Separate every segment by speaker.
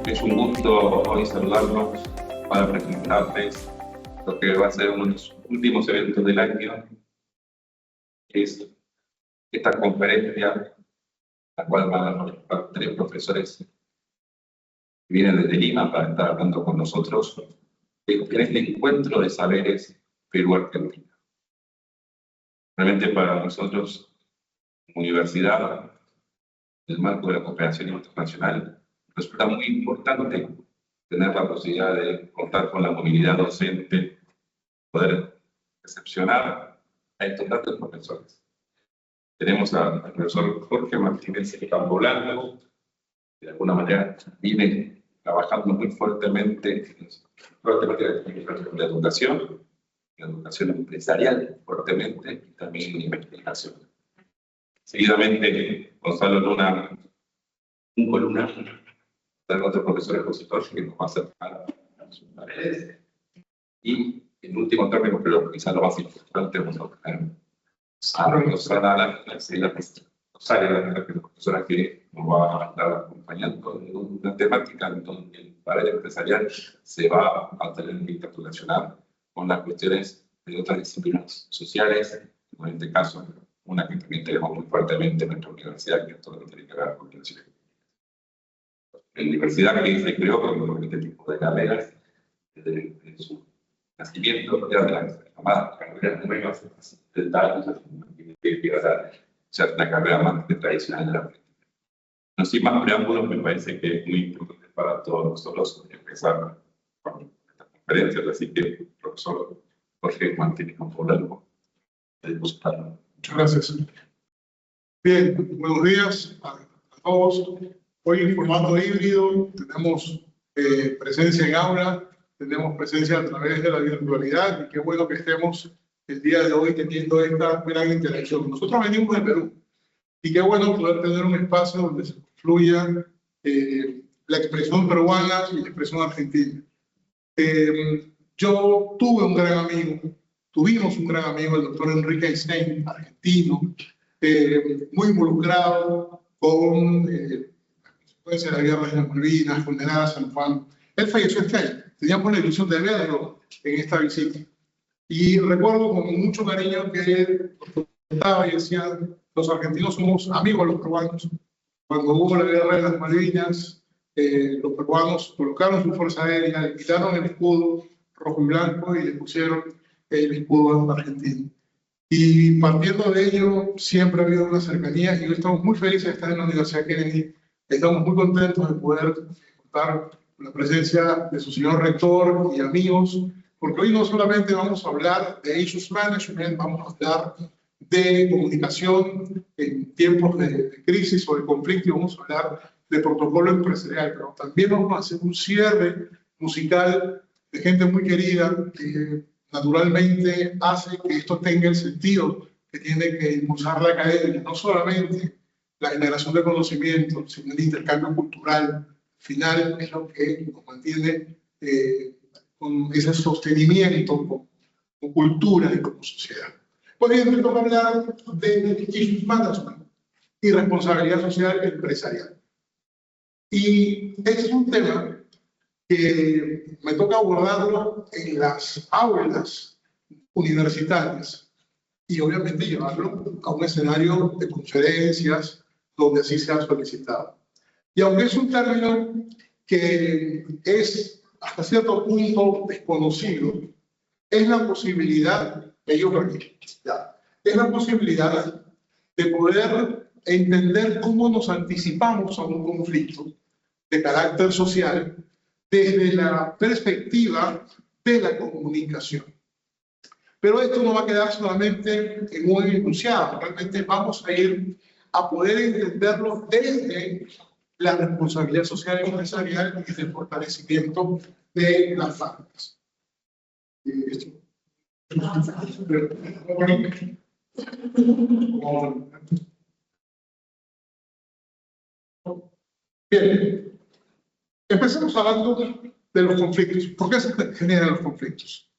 Speaker 1: Es un gusto hoy saludarlos para presentarles lo que va a ser uno de los últimos eventos del año, que es esta conferencia, la cual van a participar 3 profesores que vienen desde Lima para estar hablando con nosotros en este encuentro de saberes Perú-Argentina. Realmente para nosotros, como universidad, en el marco de la cooperación internacional, resulta muy importante tener la posibilidad de contar con la movilidad docente, poder recepcionar a estos tantos profesores. Tenemos al profesor Jorge Martínez Campo Blanco, que de alguna manera viene trabajando muy fuertemente en la educación empresarial fuertemente y también en investigación. Seguidamente, Gonzalo Luna, un columna, otro profesor expositor que nos va a acercar a sus paredes. Y en último término, pero quizás lo más importante, vamos a tener a Rosana, la profesora que nos va a estar acompañando en una temática en donde el pared empresarial se va a tener que interrelacionar con las cuestiones de otras disciplinas sociales, en este caso, una que también tenemos muy fuertemente en nuestra universidad, que es todo lo que tiene que ver con relaciones. La universidad que se creó con este tipo de carreras, desde su nacimiento, ya de las llamadas carreras nuevas, 70 años, que va a ser una carrera más tradicional de la Argentina. No sin más preámbulos, me parece que es muy importante para todos nosotros empezar con esta conferencia, así que, profesor Jorge Martínez Campo Blanco,
Speaker 2: muchas gracias. Bien, buenos días a todos. Hoy en formato híbrido tenemos presencia en aula, tenemos presencia a través de la virtualidad y qué bueno que estemos el día de hoy teniendo esta gran interacción. Nosotros venimos de Perú y qué bueno poder tener un espacio donde se fluya la expresión peruana y la expresión argentina. Yo tuvimos un gran amigo, el doctor Enrique Stein, argentino, muy involucrado con la consecuencia de la guerra de las Malvinas, condenada a San Juan. Él falleció este año. Teníamos la ilusión de verlo en esta visita. Y recuerdo con mucho cariño que él contaba y decía, los argentinos somos amigos de los peruanos. Cuando hubo la guerra de las Malvinas, los peruanos colocaron su fuerza aérea, le quitaron el escudo rojo y blanco y le pusieron el escudo argentino. Y partiendo de ello, siempre ha habido una cercanía y hoy estamos muy felices de estar en la Universidad Kennedy. Estamos muy contentos de poder contar con la presencia de su señor rector y amigos, porque hoy no solamente vamos a hablar de issues management, vamos a hablar de comunicación en tiempos de crisis o de conflicto y vamos a hablar de protocolo empresarial, pero también vamos a hacer un cierre musical de gente muy querida que naturalmente hace que esto tenga el sentido que tiene que impulsar la academia, no solamente la generación de conocimiento, sino el intercambio cultural. Al final es lo que nos mantiene con ese sostenimiento como cultura y como sociedad. Pues bien, me toca hablar de issues management y responsabilidad social empresarial. Y este es un tema que me toca abordarlo en las aulas universitarias y obviamente llevarlo a un escenario de conferencias donde así se ha solicitado. Y aunque es un término que es hasta cierto punto desconocido, es la posibilidad, es la posibilidad de poder entender cómo nos anticipamos a un conflicto de carácter social desde la perspectiva de la comunicación. Pero esto no va a quedar solamente en un enunciado, realmente vamos a ir a poder entenderlo desde la responsabilidad social y empresarial y el fortalecimiento de las fábricas. Bien, empecemos hablando de los conflictos. ¿Por qué se generan los conflictos?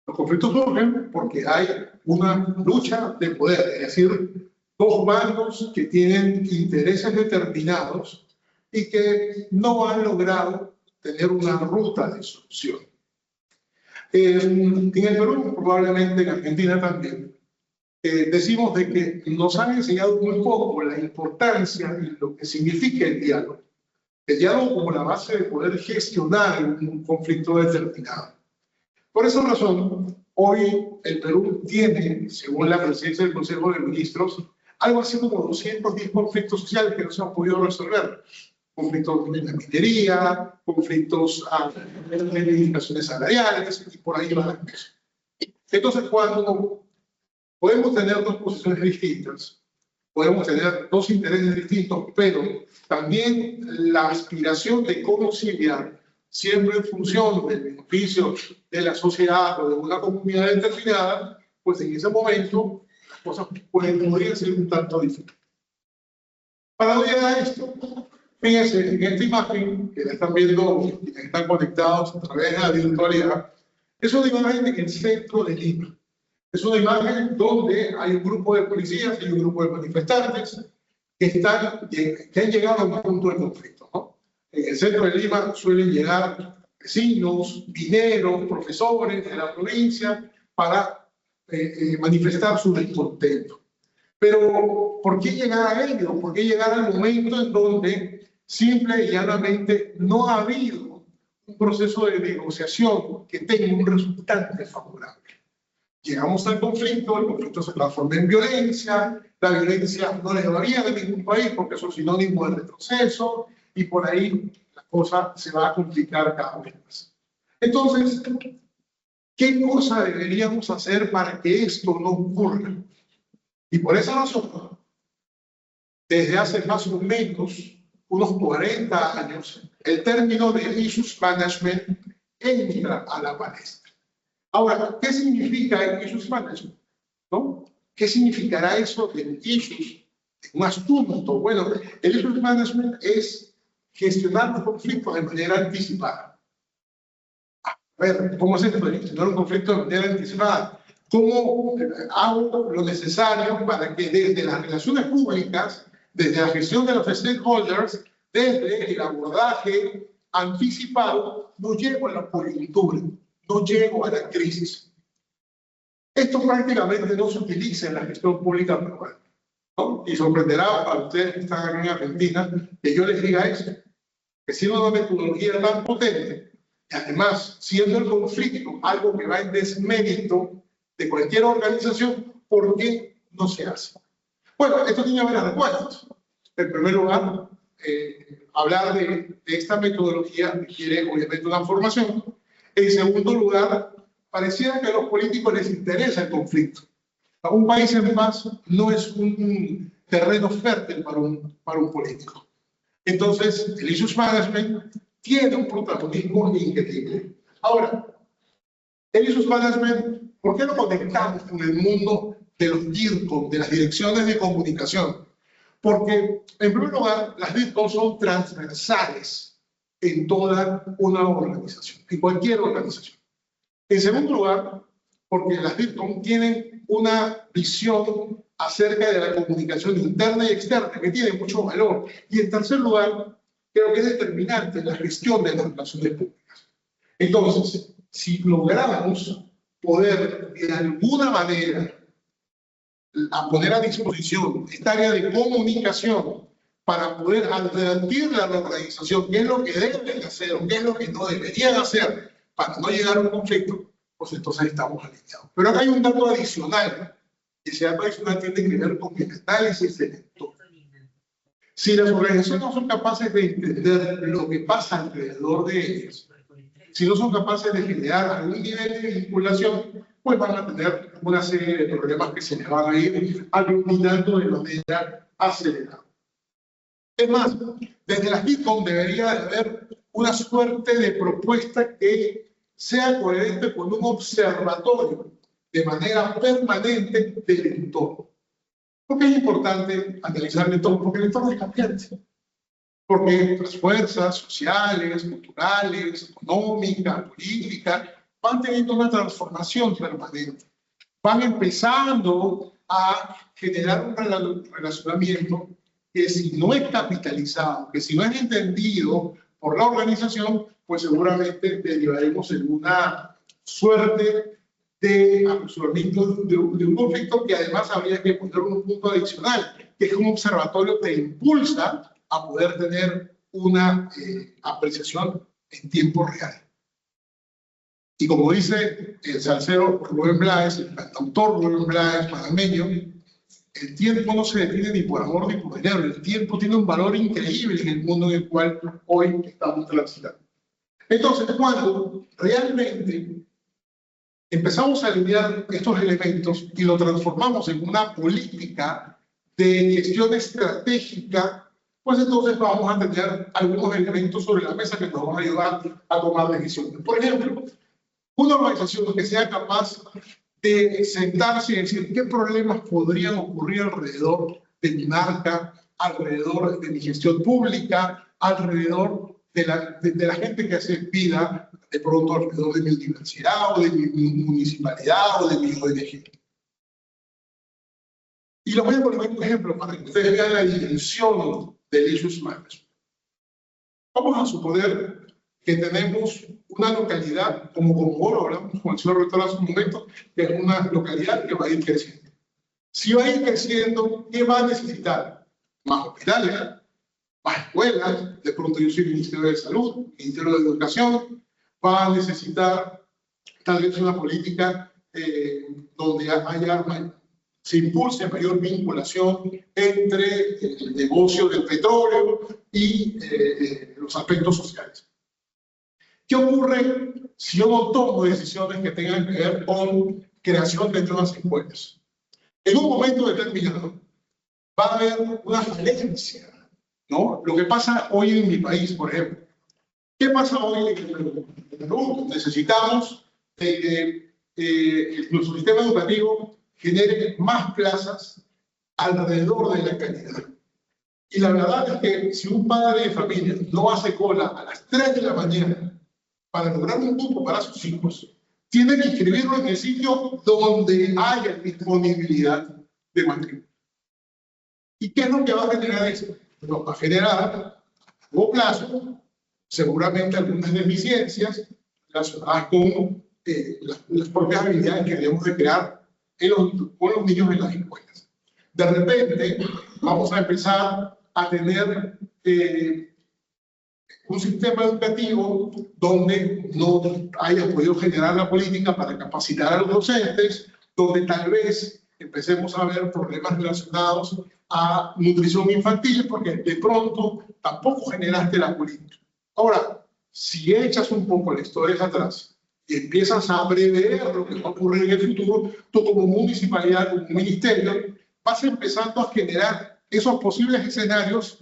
Speaker 2: Los conflictos surgen porque hay una lucha de poder, es decir, dos bandos que tienen intereses determinados y que no han logrado tener una ruta de solución. En el Perú, probablemente en Argentina también, decimos de que nos han enseñado muy poco la importancia y lo que significa el diálogo. El diálogo como la base de poder gestionar un conflicto determinado. Por esa razón, hoy el Perú tiene, según la presidencia del Consejo de Ministros, algo así como 210 conflictos sociales que no se han podido resolver. Conflictos en la minería, conflictos de reivindicaciones salariales, y por ahí va la cosa. Entonces, cuando podemos tener dos posiciones distintas, podemos tener dos intereses distintos, pero también la aspiración de conciliar, siempre en función del beneficio de la sociedad o de una comunidad determinada, pues en ese momento las cosas podrían ser un tanto diferentes. Para no llegar a esto, fíjense, en esta imagen que la están viendo, quienes están conectados a través de la virtualidad, es una imagen en el centro de Lima. Es una imagen donde hay un grupo de policías y un grupo de manifestantes que han llegado a un punto de conflicto, ¿no? En el centro de Lima suelen llegar vecinos, mineros, profesores de la provincia para manifestar su descontento. Pero, ¿por qué llegar a ello? ¿Por qué llegar al momento en donde simple y llanamente no ha habido un proceso de negociación que tenga un resultante favorable? Llegamos al conflicto, el conflicto se transforma en violencia, la violencia no les va bien a ningún país porque son sinónimos de retroceso y por ahí la cosa se va a complicar cada vez más. Entonces, ¿qué cosa deberíamos hacer para que esto no ocurra? Y por esa razón, desde hace más o menos unos 40 años, el término de issues management entra a la palestra. Ahora, ¿qué significa el issues management? ¿No? ¿Qué significará eso del issues, de un asunto? Bueno, el issues management es gestionar los conflictos de manera anticipada. A ver, ¿cómo es esto de gestionar un conflicto de manera anticipada? ¿Cómo hago lo necesario para que desde las relaciones públicas, desde la gestión de los stakeholders, desde el abordaje anticipado, no llego a la coyuntura, no llego a la crisis? Esto prácticamente no se utiliza en la gestión pública peruana, ¿no? Y sorprenderá a ustedes que están aquí en Argentina que yo les diga eso, que siendo una metodología tan potente, y además siendo el conflicto algo que va en desmérito de cualquier organización, ¿por qué no se hace? Bueno, esto tiene varias respuestas. En primer lugar, hablar de esta metodología requiere obviamente una formación. En segundo lugar, pareciera que a los políticos les interesa el conflicto. Un país en paz no es un terreno fértil para un político. Entonces, el issues management tiene un protagonismo increíble. Ahora, el issues management, ¿por qué lo conectamos con el mundo de los DIRCOM, de las direcciones de comunicación? Porque, en primer lugar, las DIRCOM son transversales en toda una organización, en cualquier organización. En segundo lugar, porque las DIRCOM tienen una visión acerca de la comunicación interna y externa que tiene mucho valor. Y en tercer lugar, creo que es determinante la gestión de las relaciones públicas. Entonces, si logramos poder de alguna manera poner a disposición esta área de comunicación para poder advertirle a la organización qué es lo que deben hacer o qué es lo que no deberían hacer para no llegar a un conflicto, pues entonces estamos alineados. Pero acá hay un dato adicional, y ese dato adicional tiene que ver con el análisis del entorno. Si las organizaciones no son capaces de entender lo que pasa alrededor de ellas, si no son capaces de generar algún nivel de vinculación, pues van a tener una serie de problemas que se les van a ir aglutinando de manera acelerada. Es más, desde las DIRCOM debería haber una suerte de propuesta que sea coherente con un observatorio de manera permanente del entorno. ¿Por qué es importante analizar el entorno? Porque el entorno es cambiante. Porque las fuerzas sociales, culturales, económicas, políticas, van teniendo una transformación permanente. Van empezando a generar un relacionamiento que si no es capitalizado, que si no es entendido por la organización, pues seguramente derivaremos en una suerte de apresuramiento de un conflicto que además habría que poner un punto adicional, que es que un observatorio te impulsa a poder tener una apreciación en tiempo real. Y como dice el salsero Rubén Blades, el cantautor Rubén Blades, panameño, el tiempo no se detiene ni por amor ni por dinero. El tiempo tiene un valor increíble en el mundo en el cual hoy estamos transitando. Entonces, cuando realmente empezamos a alinear estos elementos y lo transformamos en una política de gestión estratégica, pues entonces vamos a tener algunos elementos sobre la mesa que nos van a ayudar a tomar decisiones. Por ejemplo, una organización que sea capaz de sentarse y decir qué problemas podrían ocurrir alrededor de mi marca, alrededor de mi gestión pública, alrededor de la gente que hace vida, de pronto alrededor de mi universidad o de mi municipalidad o de mi ONG. Y les voy a poner un ejemplo para que ustedes vean la dimensión del issues management. Vamos a suponer que tenemos una localidad, como lo hablamos con el señor rector hace un momento, que es una localidad que va a ir creciendo. Si va a ir creciendo, ¿qué va a necesitar? Más hospitales, más escuelas, de pronto yo soy Ministerio de Salud, Ministerio de Educación, va a necesitar tal vez una política donde se impulse mayor vinculación entre el negocio del petróleo y los aspectos sociales. ¿Qué ocurre si yo no tomo decisiones que tengan que ver con creación de nuevas escuelas? En un momento determinado va a haber una falencia, ¿no? Lo que pasa hoy en mi país, por ejemplo. ¿Qué pasa hoy en Perú? Necesitamos que nuestro sistema educativo genere más plazas alrededor de la calidad. Y la verdad es que si un padre de familia no hace cola a las 3 de la mañana para lograr un cupo para sus hijos, tiene que inscribirlo en el sitio donde haya disponibilidad de matrícula. ¿Y qué es lo que va a generar eso? Nos va a generar a largo plazo seguramente algunas deficiencias relacionadas con las propias habilidades que debemos de crear con los niños en las escuelas. De repente vamos a empezar a tener un sistema educativo donde no haya podido generar la política para capacitar a los docentes, donde tal vez empecemos a ver problemas relacionados a nutrición infantil, porque de pronto tampoco generaste la política. Ahora, si echas un poco la historia atrás y empiezas a prever lo que va a ocurrir en el futuro, tú como municipalidad, como ministerio, vas empezando a generar esos posibles escenarios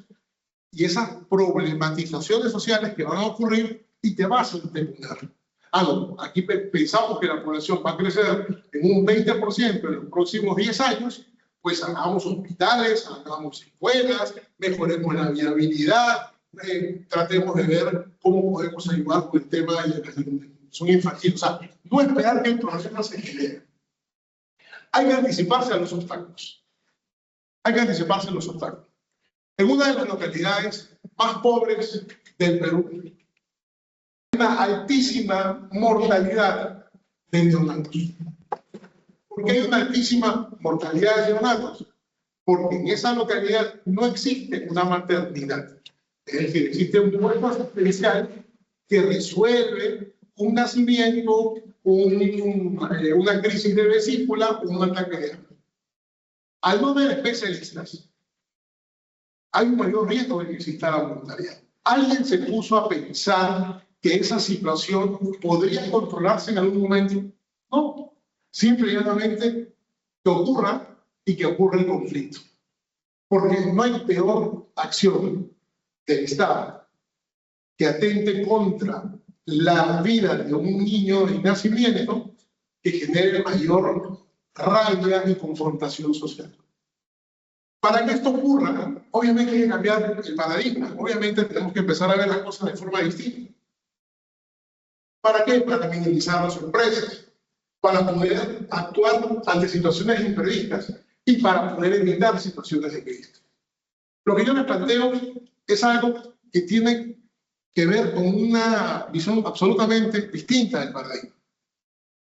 Speaker 2: y esas problematizaciones sociales que van a ocurrir y te vas a interponer. No, aquí pensamos que la población va a crecer en un 20% en los próximos 10 años, pues hagamos hospitales, hagamos escuelas, mejoremos la viabilidad, tratemos de ver cómo podemos ayudar con el tema de la nutrición infantil. O sea, no esperar que el problema se genere. Hay que anticiparse a los obstáculos. Hay que anticiparse a los obstáculos. En una de las localidades más pobres del Perú, hay una altísima mortalidad de neonatos. ¿Por qué hay una altísima mortalidad de neonatos? Porque en esa localidad no existe una maternidad. Es decir, existe un puesto asistencial que resuelve un nacimiento, una crisis de vesícula o un ataque de hambre. Al no haber especialistas, hay un mayor riesgo de que exista la mortalidad. ¿Alguien se puso a pensar que esa situación podría controlarse en algún momento? No. Simplemente que ocurra y que ocurra el conflicto. Porque no hay peor acción del Estado que atente contra la vida de un niño de nacimiento que genere mayor rabia y confrontación social. Para que esto ocurra, obviamente hay que cambiar el paradigma. Obviamente tenemos que empezar a ver las cosas de forma distinta. ¿Para qué? Para minimizar las sorpresas, para poder actuar ante situaciones imprevistas y para poder evitar situaciones de crisis. Lo que yo les planteo es algo que tiene que ver con una visión absolutamente distinta del paradigma.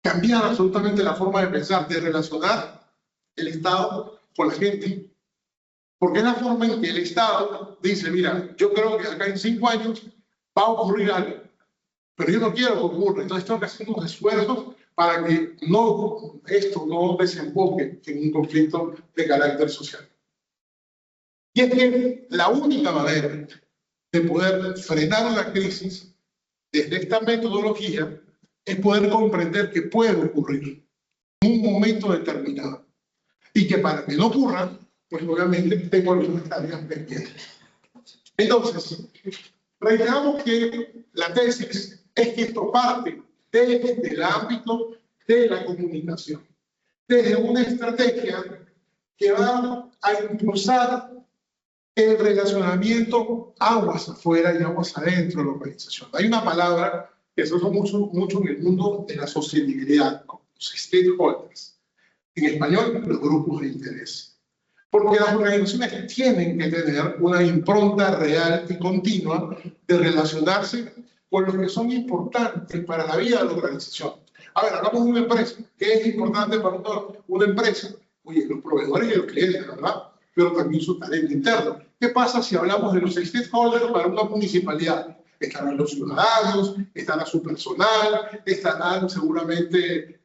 Speaker 2: Cambiar absolutamente la forma de pensar, de relacionar el Estado con la gente. Porque es la forma en que el Estado dice, mira, yo creo que acá en 5 años va a ocurrir algo, pero yo no quiero que ocurra, entonces tengo que hacer unos esfuerzos para que esto no desemboque en un conflicto de carácter social. Y es que la única manera de poder frenar una crisis desde esta metodología es poder comprender que puede ocurrir en un momento determinado y que para que no ocurra, pues obviamente tengo algunas tareas pendientes. Entonces, reiteramos que la tesis es que esto parte desde el ámbito de la comunicación, desde una estrategia que va a impulsar el relacionamiento aguas afuera y aguas adentro de la organización. Hay una palabra que se usa mucho en el mundo de la sociabilidad, los stakeholders. En español, los grupos de interés. Porque las organizaciones tienen que tener una impronta real y continua de relacionarse con los que son importantes para la vida de la organización. A ver, hablamos de una empresa. ¿Qué es importante para una empresa? Oye, los proveedores y los clientes, ¿verdad? Pero también su talento interno. ¿Qué pasa si hablamos de los stakeholders para una municipalidad? Estarán los ciudadanos, estará su personal, estarán seguramente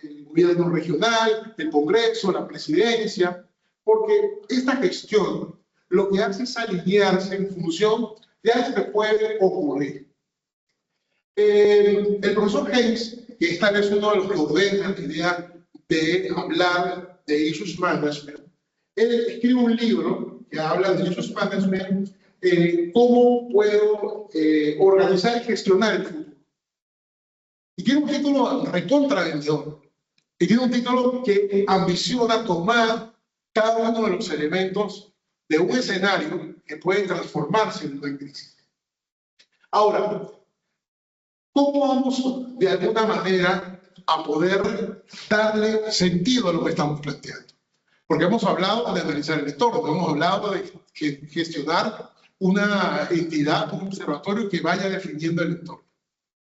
Speaker 2: el gobierno regional, el Congreso, la presidencia, porque esta gestión lo que hace es alinearse en función de algo que puede ocurrir. El profesor Haynes, que esta vez uno de los que ordena la idea de hablar de Issues Management, él escribe un libro que habla de Issues Management, cómo puedo organizar y gestionar el futuro. Y tiene un título recontra vendedor. Y tiene un título que ambiciona tomar cada uno de los elementos de un escenario que puede transformarse en una crisis. Ahora, ¿cómo vamos de alguna manera a poder darle sentido a lo que estamos planteando? Porque hemos hablado de analizar el entorno, hemos hablado de gestionar una entidad, un observatorio que vaya definiendo el entorno.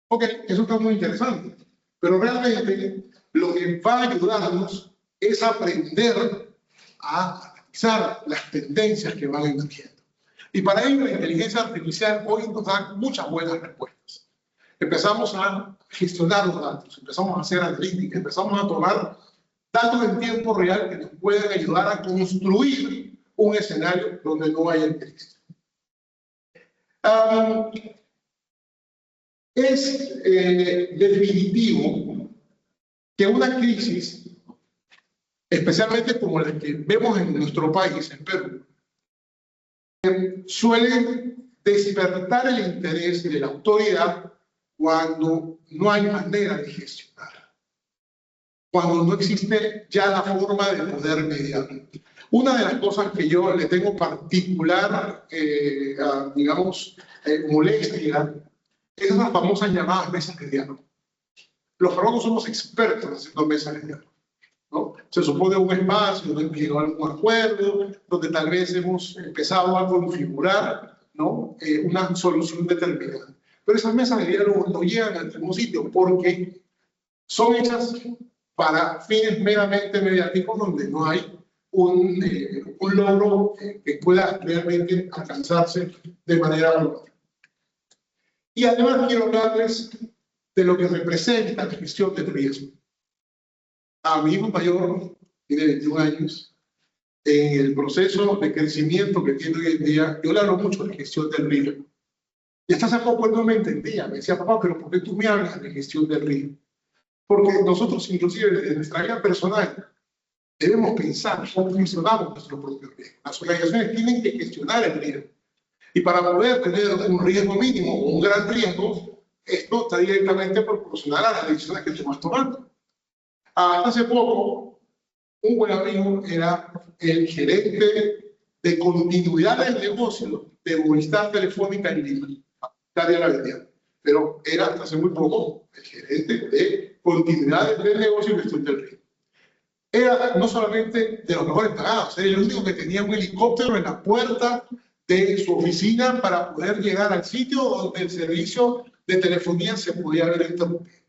Speaker 2: Ok, eso está muy interesante, pero realmente lo que va a ayudarnos es aprender a analizar las tendencias que van emergiendo. Y para ello la inteligencia artificial hoy nos da muchas buenas respuestas. Empezamos a gestionar los datos, empezamos a hacer analítica, empezamos a tomar datos en tiempo real que nos pueden ayudar a construir un escenario donde no haya crisis. Es definitivo que una crisis, especialmente como la que vemos en nuestro país, en Perú, suele despertar el interés de la autoridad cuando no hay manera de gestionar, cuando no existe ya la forma de poder mediar. Una de las cosas que yo le tengo particular, digamos, molestia, es esas famosas llamadas mesas de diálogo. Los peruanos somos expertos haciendo mesas de diálogo, ¿no? Se supone un espacio donde hemos llegado a algún acuerdo, donde tal vez hemos empezado a configurar, ¿no? Una solución determinada. Pero esas mesas de diálogo no llegan a ningún sitio porque son hechas para fines meramente mediáticos donde no hay un logro que pueda realmente alcanzarse de manera global. Y además quiero hablarles de lo que representa la gestión del riesgo. A mi hijo mayor, tiene 21 años, en el proceso de crecimiento que tiene hoy en día, yo le hablo mucho de gestión del riesgo. Y hasta hace poco él no me entendía, me decía, papá, pero ¿por qué tú me hablas de gestión del riesgo? Porque nosotros, inclusive, desde nuestra vida personal, debemos pensar cómo gestionamos nuestro propio riesgo. Las organizaciones tienen que gestionar el riesgo. Y para poder tener un riesgo mínimo o un gran riesgo, esto está directamente proporcional a las decisiones que tú vas tomando. Hasta hace poco, un buen amigo era el gerente de continuidad del negocio de Movistar Telefónica en Lima. Nadie la vendía. Pero era hasta hace muy poco el gerente de continuidad del negocio y gestión del riesgo. Era no solamente de los mejores pagados, era el único que tenía un helicóptero en la puerta de su oficina para poder llegar al sitio donde el servicio de telefonía se podía haber interrumpido.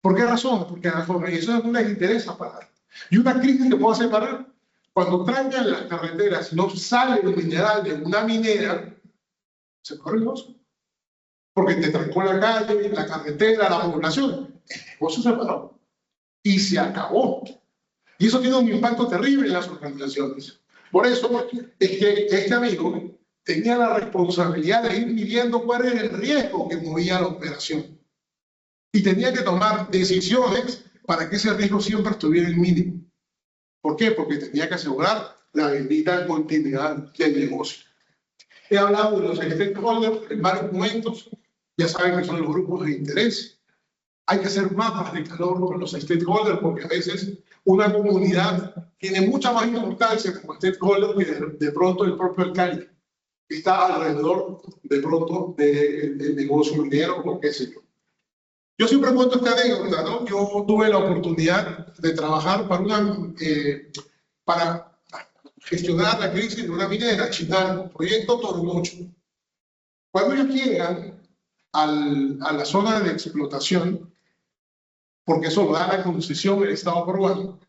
Speaker 2: ¿Por qué razón? Porque a las organizaciones no les interesa parar. Y una crisis que puede hacer parar, cuando trancan las carreteras y no sale el mineral de una minera, se paró el negocio. Porque te trancó la calle, la carretera, la población. El negocio se paró. Y se acabó. Y eso tiene un impacto terrible en las organizaciones. Por eso es que este amigo tenía la responsabilidad de ir midiendo cuál era el riesgo que movía la operación. Y tenía que tomar decisiones para que ese riesgo siempre estuviera en mínimo. ¿Por qué? Porque tenía que asegurar la bendita continuidad del negocio. He hablado de los stakeholders en varios momentos. Ya saben que son los grupos de interés. Hay que hacer mapas de calor con los stakeholders porque a veces una comunidad tiene mucha más importancia como stakeholder que de pronto el propio alcalde, que está alrededor de pronto del negocio minero o qué sé yo. Yo siempre cuento esta anécdota, ¿no? Yo tuve la oportunidad de trabajar para gestionar la crisis de una minera, Chinal, proyecto Toromocho. Cuando ellos llegan a la zona de explotación, porque eso lo da la concesión el Estado peruano,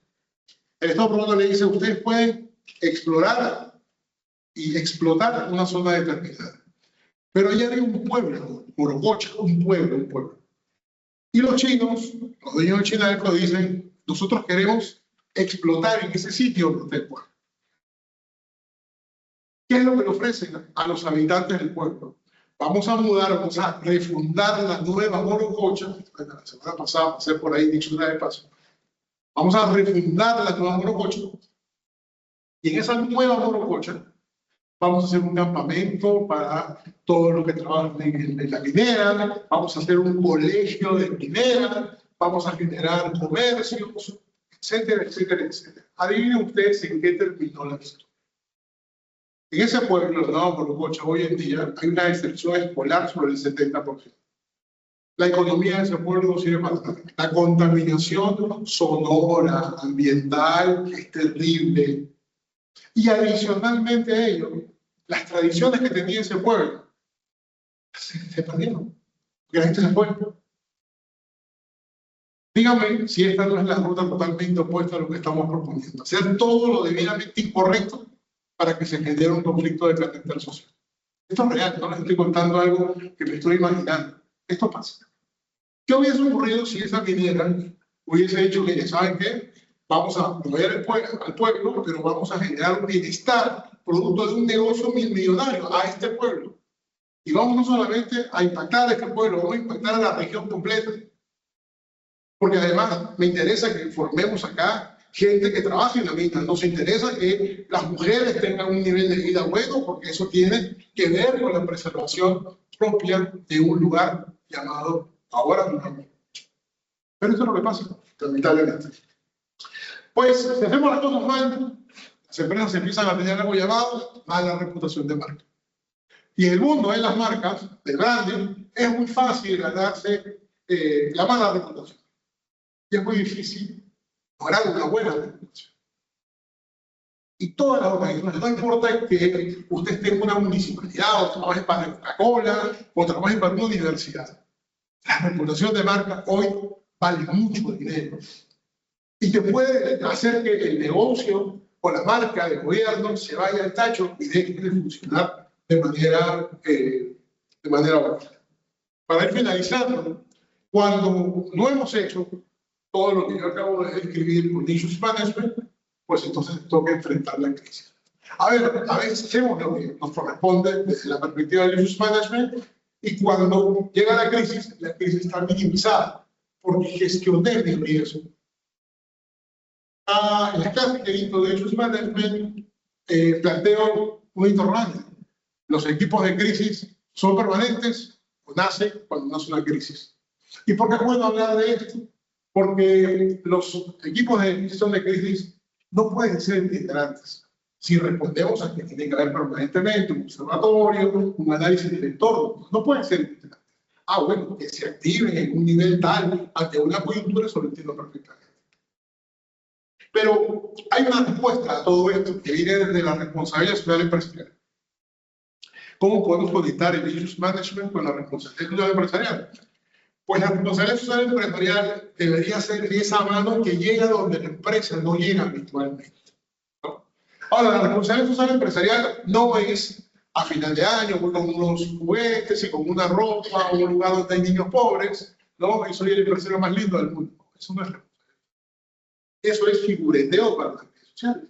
Speaker 2: el Estado peruano le dice, ustedes pueden explorar y explotar una zona determinada. Pero allá hay un pueblo, Morococha, un pueblo. Y los chinos, los dueños de Chinalco, dicen, nosotros queremos explotar en ese sitio donde está el pueblo. ¿Qué es lo que le ofrecen a los habitantes del pueblo? Vamos a refundar la nueva Morococha. Bueno, la semana pasada pasé por ahí, dicho una de paso. Vamos a refundar la nueva Morococha. Y en esa nueva Morococha vamos a hacer un campamento para todos los que trabajan en la minera, vamos a hacer un colegio de minera, vamos a generar comercios, etcétera, etcétera, etcétera. Adivinen ustedes en qué terminó la historia. En ese pueblo, no, Morococha, hoy en día hay una deserción escolar sobre el 70%. La economía de ese pueblo no sirve para nada. La contaminación sonora, ambiental, es terrible. Y adicionalmente a ello, las tradiciones que tenía ese pueblo se perdieron. Porque la gente se fue. Dígame si esta no es la ruta totalmente opuesta a lo que estamos proponiendo. Hacer todo lo debidamente incorrecto para que se genere un conflicto de carácter social. Esto es real, no les estoy contando algo que me estoy imaginando. Esto pasa. ¿Qué hubiese ocurrido si esa minera hubiese dicho que, ¿saben qué? Vamos a mover al pueblo, pero vamos a generar un bienestar producto de un negocio millonario a este pueblo. Y vamos no solamente a impactar a este pueblo, vamos a impactar a la región completa. Porque además me interesa que formemos acá gente que trabaje en la mina. Nos interesa que las mujeres tengan un nivel de vida bueno, porque eso tiene que ver con la preservación propia de un lugar llamado ahora Morococha. Pero eso es lo que pasa, lamentablemente. Pues, si hacemos las cosas mal, las empresas empiezan a tener algo llamado mala reputación de marca. Y en el mundo de las marcas, de branding, es muy fácil ganarse la mala reputación. Y es muy difícil lograr una buena reputación. Y todas las organizaciones, no importa que usted esté en una municipalidad, o trabaje para Coca-Cola, o trabaje para una universidad. La reputación de marca hoy vale mucho dinero. Y que puede hacer que el negocio o la marca del gobierno se vaya al tacho y deje de funcionar de manera buena. Para ir finalizando, cuando no hemos hecho todo lo que yo acabo de describir con Issues Management, pues entonces toca enfrentar la crisis. A veces hacemos lo que nos corresponde desde la perspectiva del Issues Management y cuando llega la crisis está minimizada porque gestioné mi riesgo. En la clase que dicto de Issues Management planteo un interrogante. ¿Los equipos de crisis son permanentes o nacen cuando nace una crisis? ¿Y por qué es bueno hablar de esto? Porque los equipos de gestión de crisis no pueden ser itinerantes. Si respondemos a que tiene que haber permanentemente un observatorio, un análisis del entorno, no pueden ser itinerantes. Bueno, que se activen en un nivel tal ante una coyuntura, eso lo entiendo perfectamente. Pero hay una respuesta a todo esto que viene desde la responsabilidad social empresarial. ¿Cómo podemos conectar el issues management con la responsabilidad social empresarial? Pues la responsabilidad social empresarial debería ser esa mano que llega donde la empresa no llega habitualmente, ¿no? Ahora, la responsabilidad social empresarial no es a final de año con unos juguetes y con una ropa o un lugar donde hay niños pobres, ¿no? Y soy el empresario más lindo del mundo. Eso no es responsabilidad. Eso es figureteo para las redes sociales.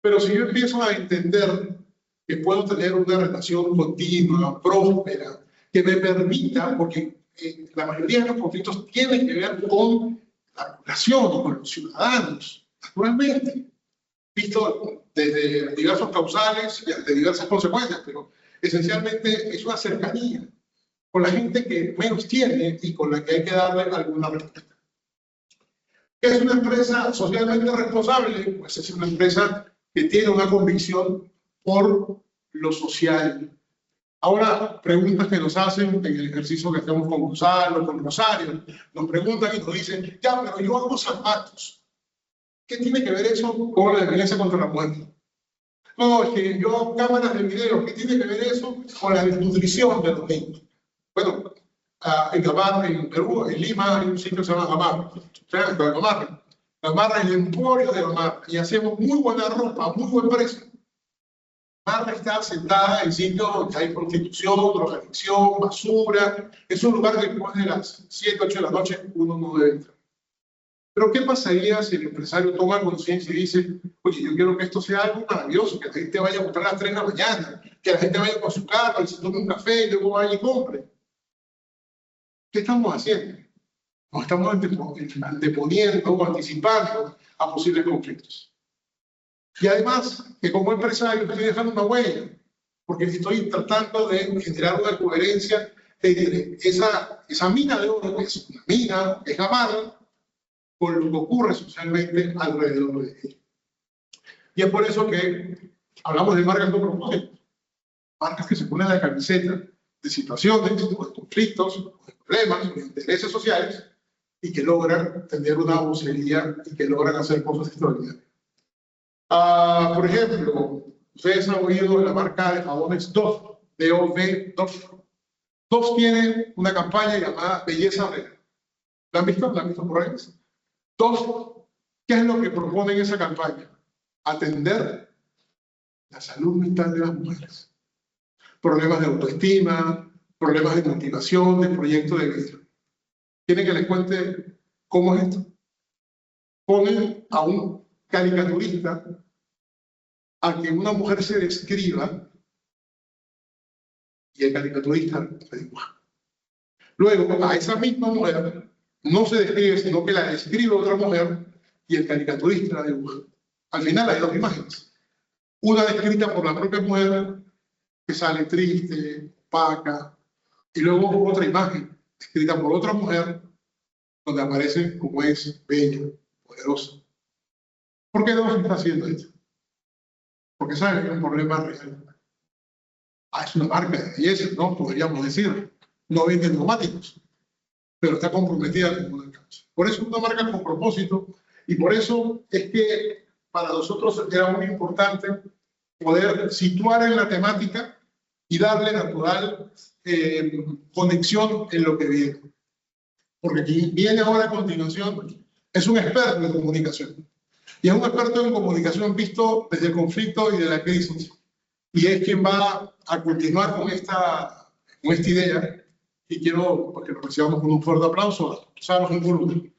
Speaker 2: Pero si yo empiezo a entender que puedo tener una relación continua, próspera, que me permita, porque la mayoría de los conflictos tienen que ver con la población o con los ciudadanos, naturalmente, visto desde diversos causales y de diversas consecuencias, pero esencialmente es una cercanía con la gente que menos tiene y con la que hay que darle alguna respuesta. ¿Qué es una empresa socialmente responsable? Pues es una empresa que tiene una convicción por lo social. Ahora, preguntas que nos hacen en el ejercicio que hacemos con Gonzalo, con Rosario, nos preguntan y nos dicen, ya, pero yo hago zapatos. ¿Qué tiene que ver eso con la violencia contra la mujer? No, es que yo hago cámaras de video. ¿Qué tiene que ver eso con la desnutrición de los niños? Bueno, en Gamarra, en Perú, en Lima, hay un sitio que se llama Gamarra. Gamarra es el emporio de Gamarra. Y hacemos muy buena ropa, muy buen precio. Gamarra está sentada en sitios donde hay prostitución, drogadicción, basura. Es un lugar que después de las 7, 8 de la noche uno no debe entrar. Pero ¿qué pasaría si el empresario toma conciencia y dice, oye, yo quiero que esto sea algo maravilloso, que la gente vaya a comprar a las 3 de la mañana, que la gente vaya con su carro y se tome un café y luego vaya y compre? ¿Qué estamos haciendo? Nos estamos anteponiendo o anticipando a posibles conflictos. Y además, que como empresario estoy dejando una huella, porque estoy tratando de generar una coherencia entre esa mina de oro, que es una mina, es Gamarra, con lo que ocurre socialmente alrededor de ella. Y es por eso que hablamos de marcas con propósito. Marcas que se ponen la camiseta de situaciones, de conflictos, de problemas, de intereses sociales, y que logran tener una vocería y que logran hacer cosas extraordinarias. Por ejemplo, ustedes han oído la marca de jabones Dove, D-O-V, Dove. Dove tiene una campaña llamada Belleza Real. ¿La han visto? ¿La han visto por ahí? Dove, ¿qué es lo que propone en esa campaña? Atender la salud mental de las mujeres. Problemas de autoestima, problemas de motivación, de proyecto de vida. ¿Quieren que les cuente cómo es esto? Ponen a un caricaturista a que una mujer se describa y el caricaturista la dibuja. Luego, a esa misma mujer no se describe, sino que la describe otra mujer y el caricaturista la dibuja. Al final hay 2 imágenes. Una descrita por la propia mujer, que sale triste, opaca, y luego otra imagen, escrita por otra mujer, donde aparece como es bella, poderosa. ¿Por qué no se está haciendo esto? Porque saben que hay un problema real. Es una marca de belleza, ¿no? Podríamos decir. No vende neumáticos, pero está comprometida con una causa. Por eso es una marca con propósito, y por eso es que para nosotros era muy importante poder situar en la temática y darle natural conexión en lo que viene. Porque quien viene ahora a continuación es un experto en comunicación. Y es un experto en comunicación visto desde el conflicto y de la crisis. Y es quien va a continuar con esta idea. Y quiero que lo recibamos con un fuerte aplauso. Usamos un volumen.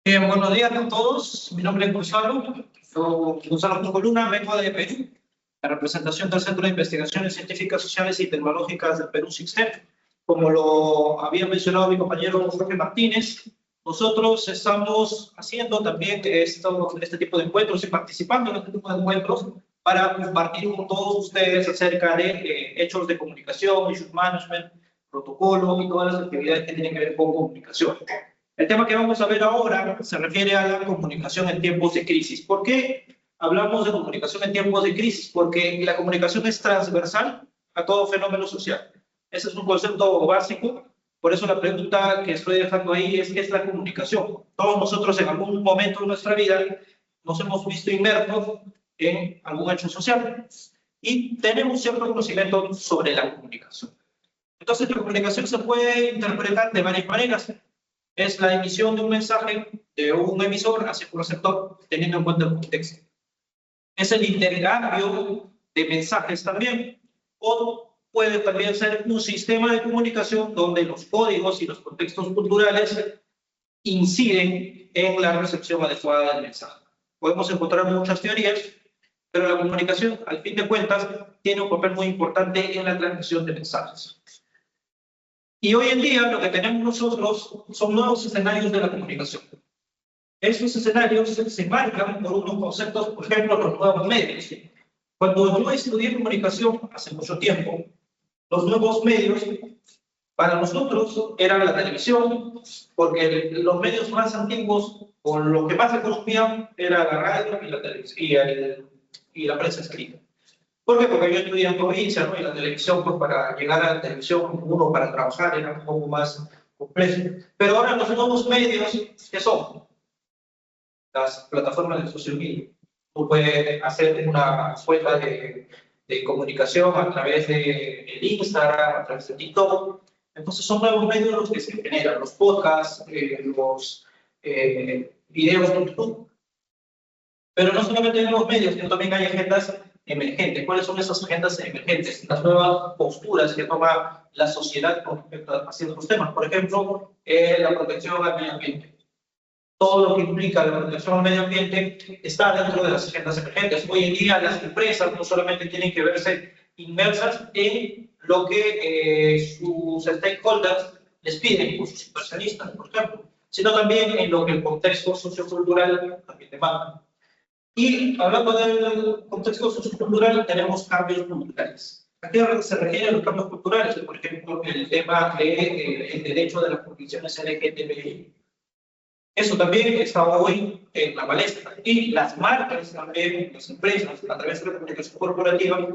Speaker 3: Bien, buenos días a todos. Mi nombre es Gonzalo Coluna, vengo de Perú, la representación del Centro de Investigaciones Científicas, Sociales y Tecnológicas del Perú, CICSTEP. Como lo había mencionado mi compañero Jorge Martínez, nosotros estamos haciendo también este tipo de encuentros y participando en este tipo de encuentros para compartir con todos ustedes acerca de hechos de comunicación, issues management, protocolo y todas las actividades que tienen que ver con comunicación. El tema que vamos a ver ahora se refiere a la comunicación en tiempos de crisis. ¿Por qué hablamos de comunicación en tiempos de crisis? Porque la comunicación es transversal a todo fenómeno social. Ese es un concepto básico. Por eso la pregunta que estoy dejando ahí es: ¿qué es la comunicación? Todos nosotros en algún momento de nuestra vida nos hemos visto inmersos en algún hecho social y tenemos cierto conocimiento sobre la comunicación. Entonces, la comunicación se puede interpretar de varias maneras. Es la emisión de un mensaje de un emisor hacia un receptor, teniendo en cuenta el contexto. Es el intercambio de mensajes también, o puede también ser un sistema de comunicación donde los códigos y los contextos culturales inciden en la recepción adecuada del mensaje. Podemos encontrar muchas teorías, pero la comunicación, al fin de cuentas, tiene un papel muy importante en la transmisión de mensajes. Y hoy en día lo que tenemos nosotros son nuevos escenarios de la comunicación. Estos escenarios se marcan por unos conceptos, por ejemplo, los nuevos medios. Cuando yo estudié comunicación hace mucho tiempo, los nuevos medios para nosotros eran la televisión, porque los medios más antiguos, con lo que más se consumían, era la radio y la televisión y la prensa escrita. ¿Por qué? Porque yo estudié en provincia, ¿no? Y la televisión, pues para llegar a la televisión, uno para trabajar era un poco más complejo. Pero ahora los nuevos medios, ¿qué son? Las plataformas de social media. Tú puedes hacer una cuenta de comunicación a través de Instagram, a través de TikTok. Entonces son nuevos medios los que se generan, los podcasts, los videos de YouTube. Pero no solamente hay nuevos medios, sino también hay agendas emergentes. ¿Cuáles son esas agendas emergentes? Las nuevas posturas que toma la sociedad con respecto a ciertos temas. Por ejemplo, la protección al medio ambiente. Todo lo que implica la protección al medio ambiente está dentro de las agendas emergentes. Hoy en día las empresas no solamente tienen que verse inmersas en lo que sus stakeholders les piden, o sus inversionistas, por ejemplo, sino también en lo que el contexto sociocultural también demanda. Y hablando del contexto sociocultural, tenemos cambios culturales. ¿A qué se refieren los cambios culturales? Por ejemplo, el tema del derecho de las condiciones LGTBI. Eso también está hoy en la palestra. Y las marcas también, las empresas, a través de la comunicación corporativa,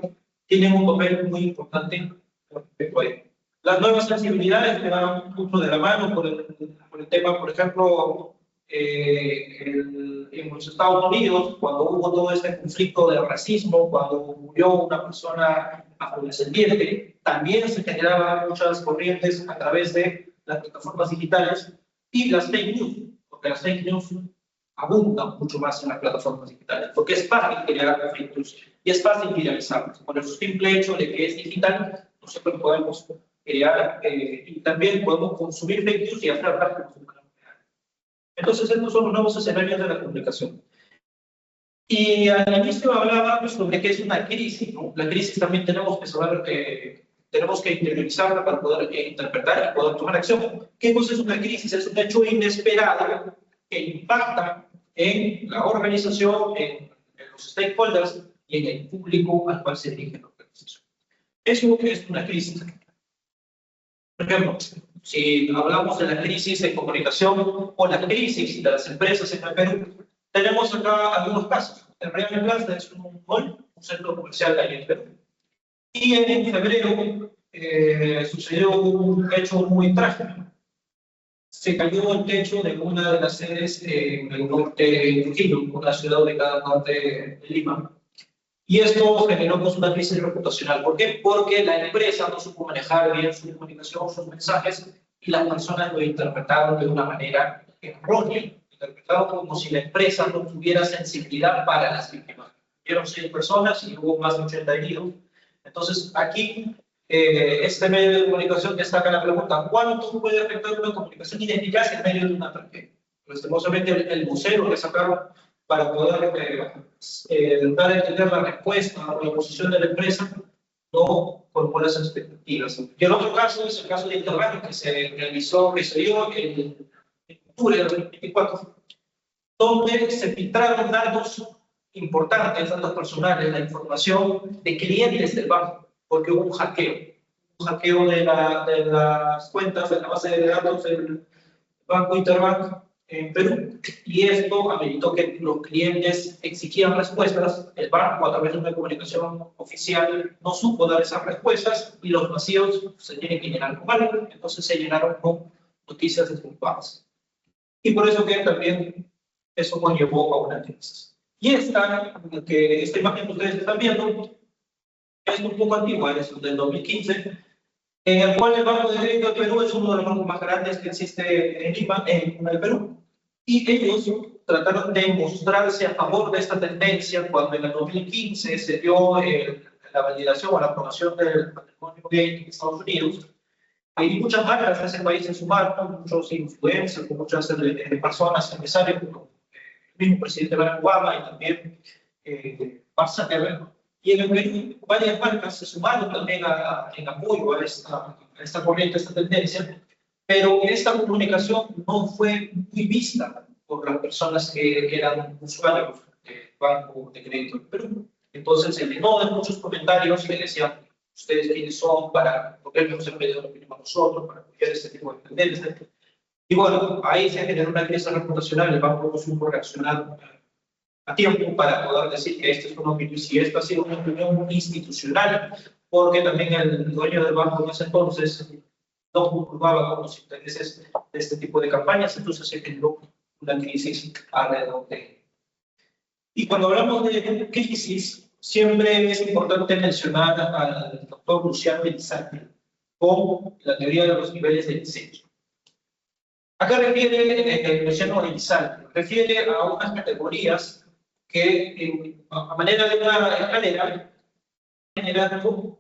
Speaker 3: tienen un papel muy importante con respecto a ello. Las nuevas sensibilidades que van mucho de la mano por el tema, por ejemplo, en los Estados Unidos, cuando hubo todo este conflicto del racismo, cuando murió una persona afrodescendiente, también se generaban muchas corrientes a través de las plataformas digitales y las fake news, porque las fake news abundan mucho más en las plataformas digitales, porque es fácil crear fake news y es fácil viralizarlas. Por el simple hecho de que es digital, nosotros podemos crear y también podemos consumir fake news y hacerlas como si fueran reales. Entonces, estos son los nuevos escenarios de la comunicación. Y al inicio hablaba sobre qué es una crisis, ¿no? La crisis también tenemos que saber tenemos que interiorizarla para poder interpretar y poder tomar acción. ¿Qué cosa es una crisis? Es un hecho inesperado que impacta en la organización, en los stakeholders y en el público al cual se dirige la organización. Eso es una crisis. Por ejemplo, si hablamos de la crisis de comunicación o la crisis de las empresas en el Perú, tenemos acá algunos casos. El Real Plaza es un mall, un centro comercial ahí en Perú. Y en febrero sucedió un hecho muy trágico. Se cayó el techo de una de las sedes en el norte de Trujillo, una ciudad ubicada al norte de Lima. Y esto generó pues, una crisis reputacional. ¿Por qué? Porque la empresa no supo manejar bien su comunicación, sus mensajes, y las personas lo interpretaron de una manera errónea. Interpretado como si la empresa no tuviera sensibilidad para las víctimas. Hubieron 100 personas y hubo más de 80 heridos. Entonces, aquí, este medio de comunicación destaca la pregunta: ¿cuánto puede afectar una comunicación ineficaz en medio de una tragedia? Lastimosamente, el vocero que sacaron para poder dar a entender la respuesta o la posición de la empresa no formó las expectativas. Y el otro caso es el caso de Interbank, que se realizó, que se dio en octubre del 2024, donde se filtraron datos importantes, datos personales, la información de clientes del banco, porque hubo un hackeo de las cuentas, de la base de datos del Banco Interbank en Perú, y esto ameritó que los clientes exigían respuestas. El banco, a través de una comunicación oficial, no supo dar esas respuestas y los vacíos se tienen que llenar con algo, entonces se llenaron con noticias desvirtuadas. Y por eso que también eso conllevó a una crisis. Y esta imagen que ustedes están viendo es un poco antigua, es del 2015, en el cual el Banco de Crédito del Perú es uno de los bancos más grandes que existe en Lima, en el Perú. Y ellos trataron de mostrarse a favor de esta tendencia cuando en el 2015 se dio la validación o la aprobación del patrimonio gay en Estados Unidos. Hay muchas marcas de ese país se sumaron, muchos influencers, muchas personas, empresarios, como el mismo presidente Barack Obama y también Mark Zuckerberg. Y en el Perú, varias marcas se sumaron también en apoyo a esta corriente, a esta tendencia, pero esta comunicación no fue muy vista por las personas que eran usuarios del Banco de Crédito del Perú. Entonces se llenó de muchos comentarios que decían, ustedes quiénes son, ¿por qué no se han pedido lo mismo a nosotros, para apoyar este tipo de tendencias? Y bueno, ahí se generó una crisis reputacional, el banco no supo reaccionar a tiempo para poder decir que esta es una opinión, si esta ha sido una opinión institucional, porque también el dueño del banco en ese entonces no jugaba con los intereses de este tipo de campañas, entonces se generó una crisis alrededor de él. Y cuando hablamos de crisis, siempre es importante mencionar al doctor Luciano Elizalde con la teoría de los niveles de incendio. Acá refiere, Luciano Elizalde, refiere a unas categorías que a manera de una escalera generando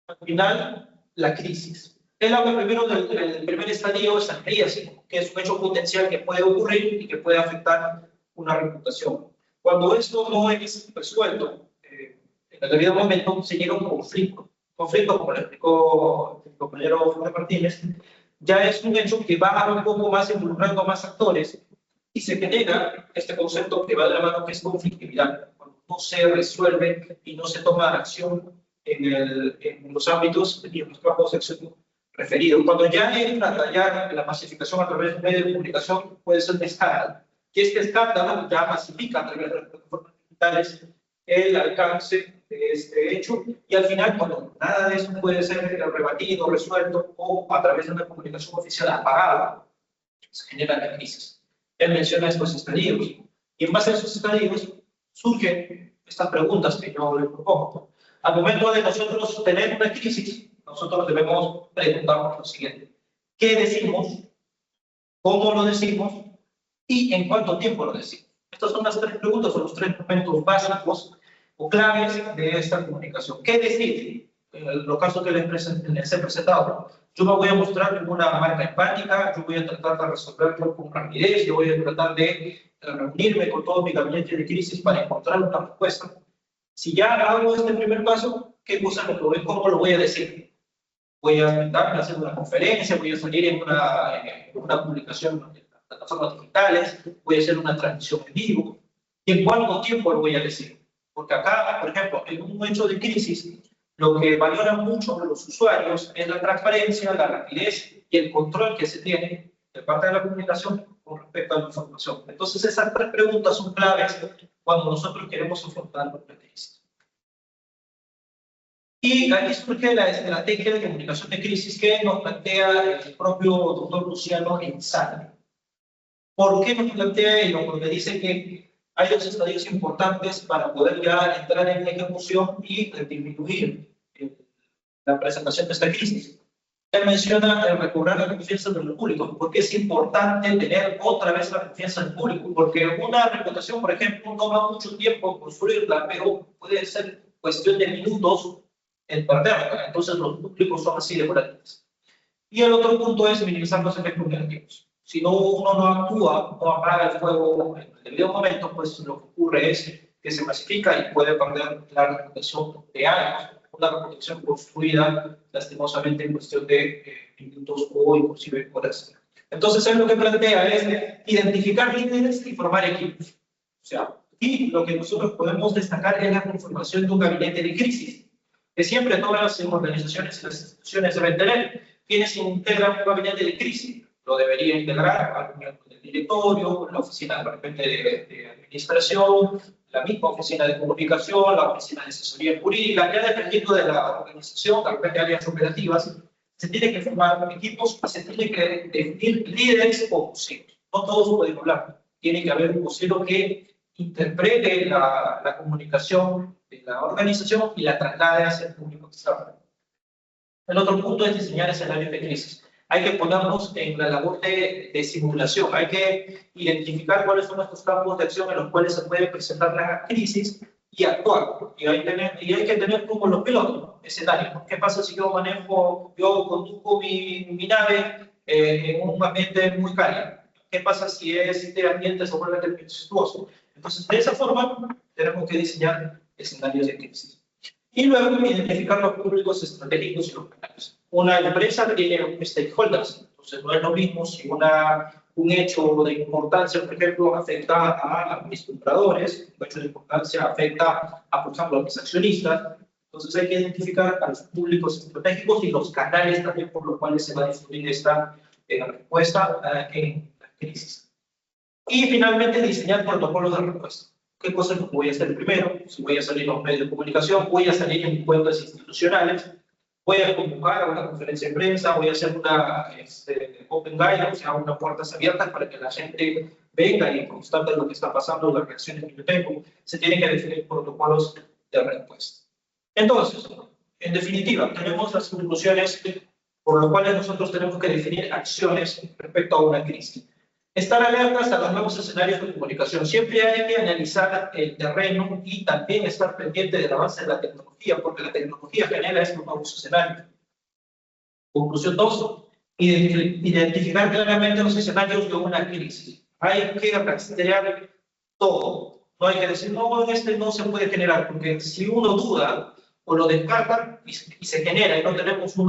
Speaker 3: al final la crisis. Él habla primero del primer estadio, es el riesgo, que es un hecho potencial que puede ocurrir y que puede afectar una reputación. Cuando esto no es resuelto, en el debido momento se llega a un conflicto. Conflicto, como le explicó el compañero Jorge Martínez, ya es un hecho que va un poco más involucrando a más actores y se genera este concepto que va de la mano, que es conflictividad. Cuando no se resuelve y no se toma acción en los ámbitos y en los campos de acción referidos. Cuando ya entra a tallar la masificación a través de un medio de comunicación, puede ser un escándalo. Y este escándalo ya masifica a través de las plataformas digitales el alcance de este hecho, y al final, cuando nada de eso puede ser rebatido, resuelto, o a través de una comunicación oficial apagada, se genera la crisis. Él menciona estos estadios, y en base a esos estadios surgen estas preguntas que yo le propongo. Al momento de nosotros tener una crisis, nosotros debemos preguntarnos lo siguiente: ¿qué decimos? ¿Cómo lo decimos? ¿Y en cuánto tiempo lo decimos? Estas son las tres preguntas, o los tres momentos básicos o claves de esta comunicación. ¿Qué decir? En los casos que les he presentado, yo me voy a mostrar como una marca empática, yo voy a tratar de resolverlo con rapidez, yo voy a tratar de reunirme con todo mi gabinete de crisis para encontrar una respuesta. Si ya hago este primer paso, ¿qué cosa me provee? ¿Cómo lo voy a decir? Voy a intentar hacer una conferencia, voy a salir en una publicación en las plataformas digitales, voy a hacer una transmisión en vivo. ¿Y en cuánto tiempo lo voy a decir? Porque acá, por ejemplo, en un hecho de crisis, lo que valoran mucho los usuarios es la transparencia, la rapidez y el control que se tiene de parte de la comunicación con respecto a la información. Entonces, esas tres preguntas son claves cuando nosotros queremos afrontar una crisis. Y aquí surge la estrategia de comunicación de crisis que nos plantea el propio doctor Luciano Elizalde. ¿Por qué nos plantea ello? Porque dice que hay dos estadios importantes para poder ya entrar en la ejecución y disminuir la presentación de esta crisis. Él menciona el recobrar la confianza del público. ¿Por qué es importante tener otra vez la confianza del público? Porque una reputación, por ejemplo, toma mucho tiempo construirla, pero puede ser cuestión de minutos en perderla. Entonces los públicos son así de volátiles. Y el otro punto es minimizar los efectos negativos. Si no, uno no actúa, no apaga el fuego en el debido momento, pues lo que ocurre es que se masifica y puede perder la reputación de años, una reputación construida lastimosamente en cuestión de minutos o inclusive horas. Entonces, él lo que plantea es identificar líderes y formar equipos. O sea, y lo que nosotros podemos destacar es la conformación de un gabinete de crisis, que siempre todas las organizaciones y las instituciones deben tener. ¿Quiénes integran un gabinete de crisis? Lo debería integrar al miembro del directorio, la oficina de repente de administración, la misma oficina de comunicación, la oficina de asesoría jurídica. Ya dependiendo de la organización, de repente áreas operativas, se tiene que formar equipos y se tiene que definir líderes o voceros. No todos pueden hablar. Tiene que haber un vocero que interprete la comunicación de la organización y la traslade hacia el público externo. El otro punto es diseñar escenarios de crisis. Hay que ponernos en la labor de simulación. Hay que identificar cuáles son estos campos de acción en los cuales se puede presentar la crisis y actuar. Y hay que tener como los pilotos escenarios. ¿Qué pasa si yo conduzco mi nave en un ambiente muy cálido? ¿Qué pasa si este ambiente se vuelve tempestuoso? Entonces, de esa forma, tenemos que diseñar escenarios de crisis. Y luego identificar los públicos estratégicos y los canales. Una empresa tiene stakeholders, entonces no es lo mismo si un hecho de importancia, por ejemplo, afecta a mis compradores, un hecho de importancia afecta a, por ejemplo, a mis accionistas. Entonces hay que identificar a los públicos estratégicos y los canales también por los cuales se va a distribuir esta respuesta en la crisis. Y finalmente diseñar protocolos de respuesta. ¿Qué cosas voy a hacer primero? Si voy a salir a los medios de comunicación, voy a salir en cuentas institucionales, voy a convocar a una conferencia de prensa, voy a hacer una open guide, o sea, unas puertas abiertas para que la gente venga y constate lo que está pasando, las reacciones que yo tengo. Se tienen que definir protocolos de respuesta. Entonces, en definitiva, tenemos las conclusiones por las cuales nosotros tenemos que definir acciones respecto a una crisis. Estar alertas a los nuevos escenarios de comunicación. Siempre hay que analizar el terreno y también estar pendiente del avance de la tecnología, porque la tecnología genera estos nuevos escenarios. Conclusión 2. Identificar claramente los escenarios de una crisis. Hay que rastrear todo. No hay que decir, no, este no se puede generar, porque si uno duda o lo descarta y se genera y no tenemos un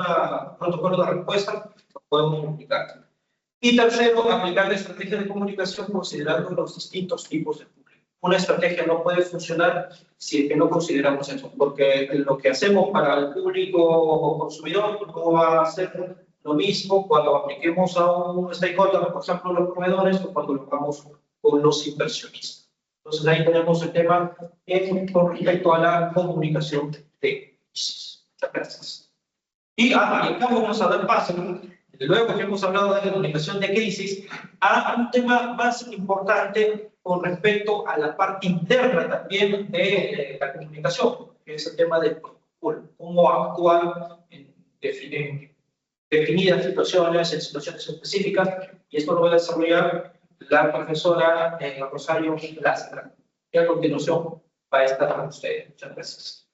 Speaker 3: protocolo de respuesta, lo podemos complicar. Y tercero, aplicar la estrategia de comunicación considerando los distintos tipos de público. Una estrategia no puede funcionar si es que no consideramos eso, porque lo que hacemos para el público consumidor no va a ser lo mismo cuando apliquemos a un stakeholder, por ejemplo, los proveedores, o cuando lo hagamos con los inversionistas. Entonces ahí tenemos el tema con respecto a la comunicación de crisis. Muchas gracias. Y acá vamos a dar paso, luego que hemos hablado de la comunicación de crisis, a un tema más importante con respecto a la parte interna también de la comunicación, que es el tema del protocolo, cómo actuar en definidas situaciones, en situaciones específicas, y esto lo va a desarrollar la profesora Rosario Lastra, que a continuación va a estar con ustedes. Muchas gracias.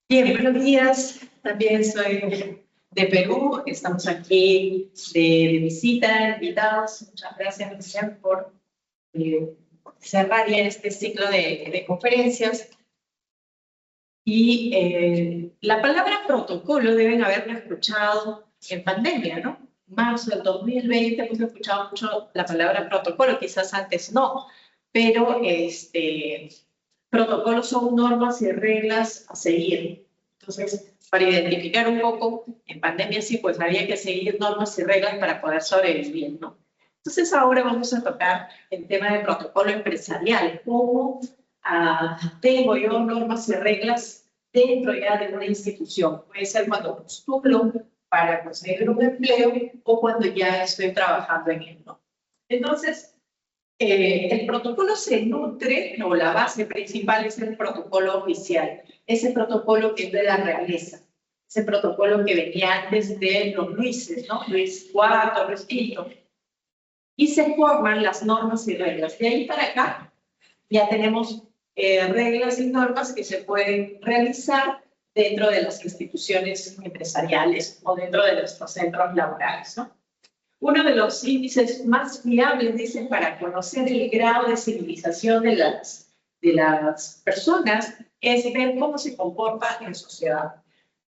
Speaker 4: Bien, buenos días. También soy de Perú. Estamos aquí de visita, invitados. Muchas gracias, Cristian, por cerrar ya este ciclo de conferencias. Y la palabra protocolo deben haberlo escuchado en pandemia, ¿no? Marzo del 2020 hemos escuchado mucho la palabra protocolo, quizás antes no, pero protocolos son normas y reglas a seguir. Entonces, para identificar un poco, en pandemia sí, pues había que seguir normas y reglas para poder sobrevivir, ¿no? Entonces, ahora vamos a tocar el tema del protocolo empresarial. ¿Cómo tengo yo normas y reglas dentro ya de una institución? Puede ser cuando postulo para conseguir un empleo o cuando ya estoy trabajando en él, ¿no? Entonces, el protocolo se nutre, o la base principal es el protocolo oficial, ese protocolo que es de la realeza, ese protocolo que venía antes de los Luises, ¿no? Luis IV, Luis V. Y se forman las normas y reglas. De ahí para acá ya tenemos reglas y normas que se pueden realizar dentro de las instituciones empresariales o dentro de nuestros centros laborales, ¿no? Uno de los índices más fiables, dicen, para conocer el grado de civilización de las personas es ver cómo se comportan en sociedad.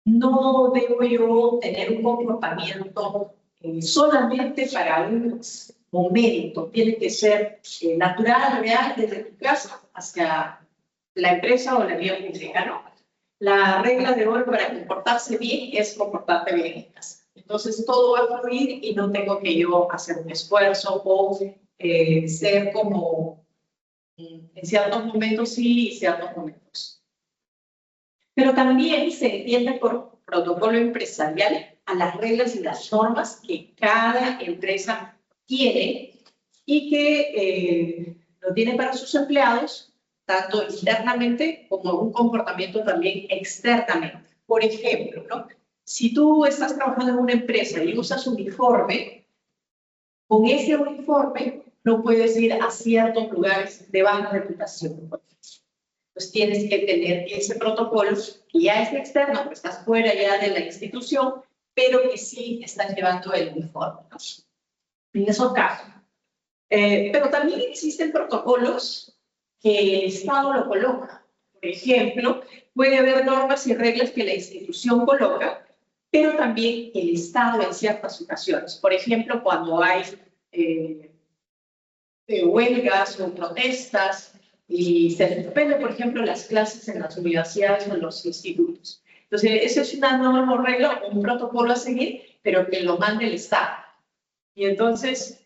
Speaker 4: No debo yo tener un comportamiento solamente para un momento. Tiene que ser natural, real, desde tu casa hacia la empresa o la vía pública, ¿no? La regla de oro para comportarse bien es comportarte bien en casa. Entonces, todo va a fluir y no tengo que yo hacer un esfuerzo o ser como en ciertos momentos sí y ciertos momentos. Pero también se entiende por protocolo empresarial a las reglas y las normas que cada empresa tiene y que lo tiene para sus empleados, tanto internamente como un comportamiento también externamente. Por ejemplo, ¿no? Si tú estás trabajando en una empresa y usas uniforme, con ese uniforme no puedes ir a ciertos lugares de baja reputación. Pues tienes que tener ese protocolo que ya es externo, que estás fuera ya de la institución, pero que sí están llevando el uniforme, ¿no? En esos casos. Pero también existen protocolos que el Estado lo coloca. Por ejemplo, puede haber normas y reglas que la institución coloca, pero también el Estado en ciertas ocasiones. Por ejemplo, cuando hay huelgas o protestas y se suspenden, por ejemplo, las clases en las universidades o en los institutos. Entonces, esa es una norma o regla o un protocolo a seguir, pero que lo mande el Estado. Y entonces,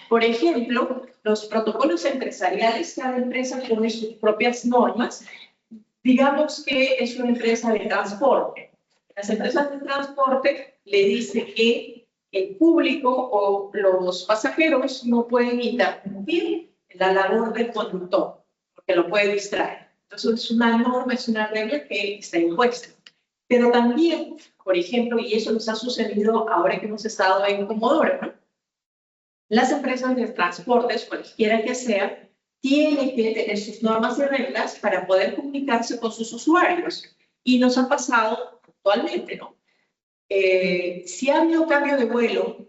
Speaker 4: por ejemplo, los protocolos empresariales, cada empresa pone sus propias normas. Digamos que es una empresa de transporte. Las empresas de transporte le dicen que el público o los pasajeros no pueden interrumpir la labor del conductor, porque lo puede distraer. Entonces, es una norma, es una regla que está impuesta. Pero también, por ejemplo, y eso nos ha sucedido ahora que hemos estado en Comodoro, ¿no? Las empresas de transportes, cualquiera que sea, tienen que tener sus normas y reglas para poder comunicarse con sus usuarios. Y nos ha pasado actualmente, ¿no? Si ha habido cambio de vuelo,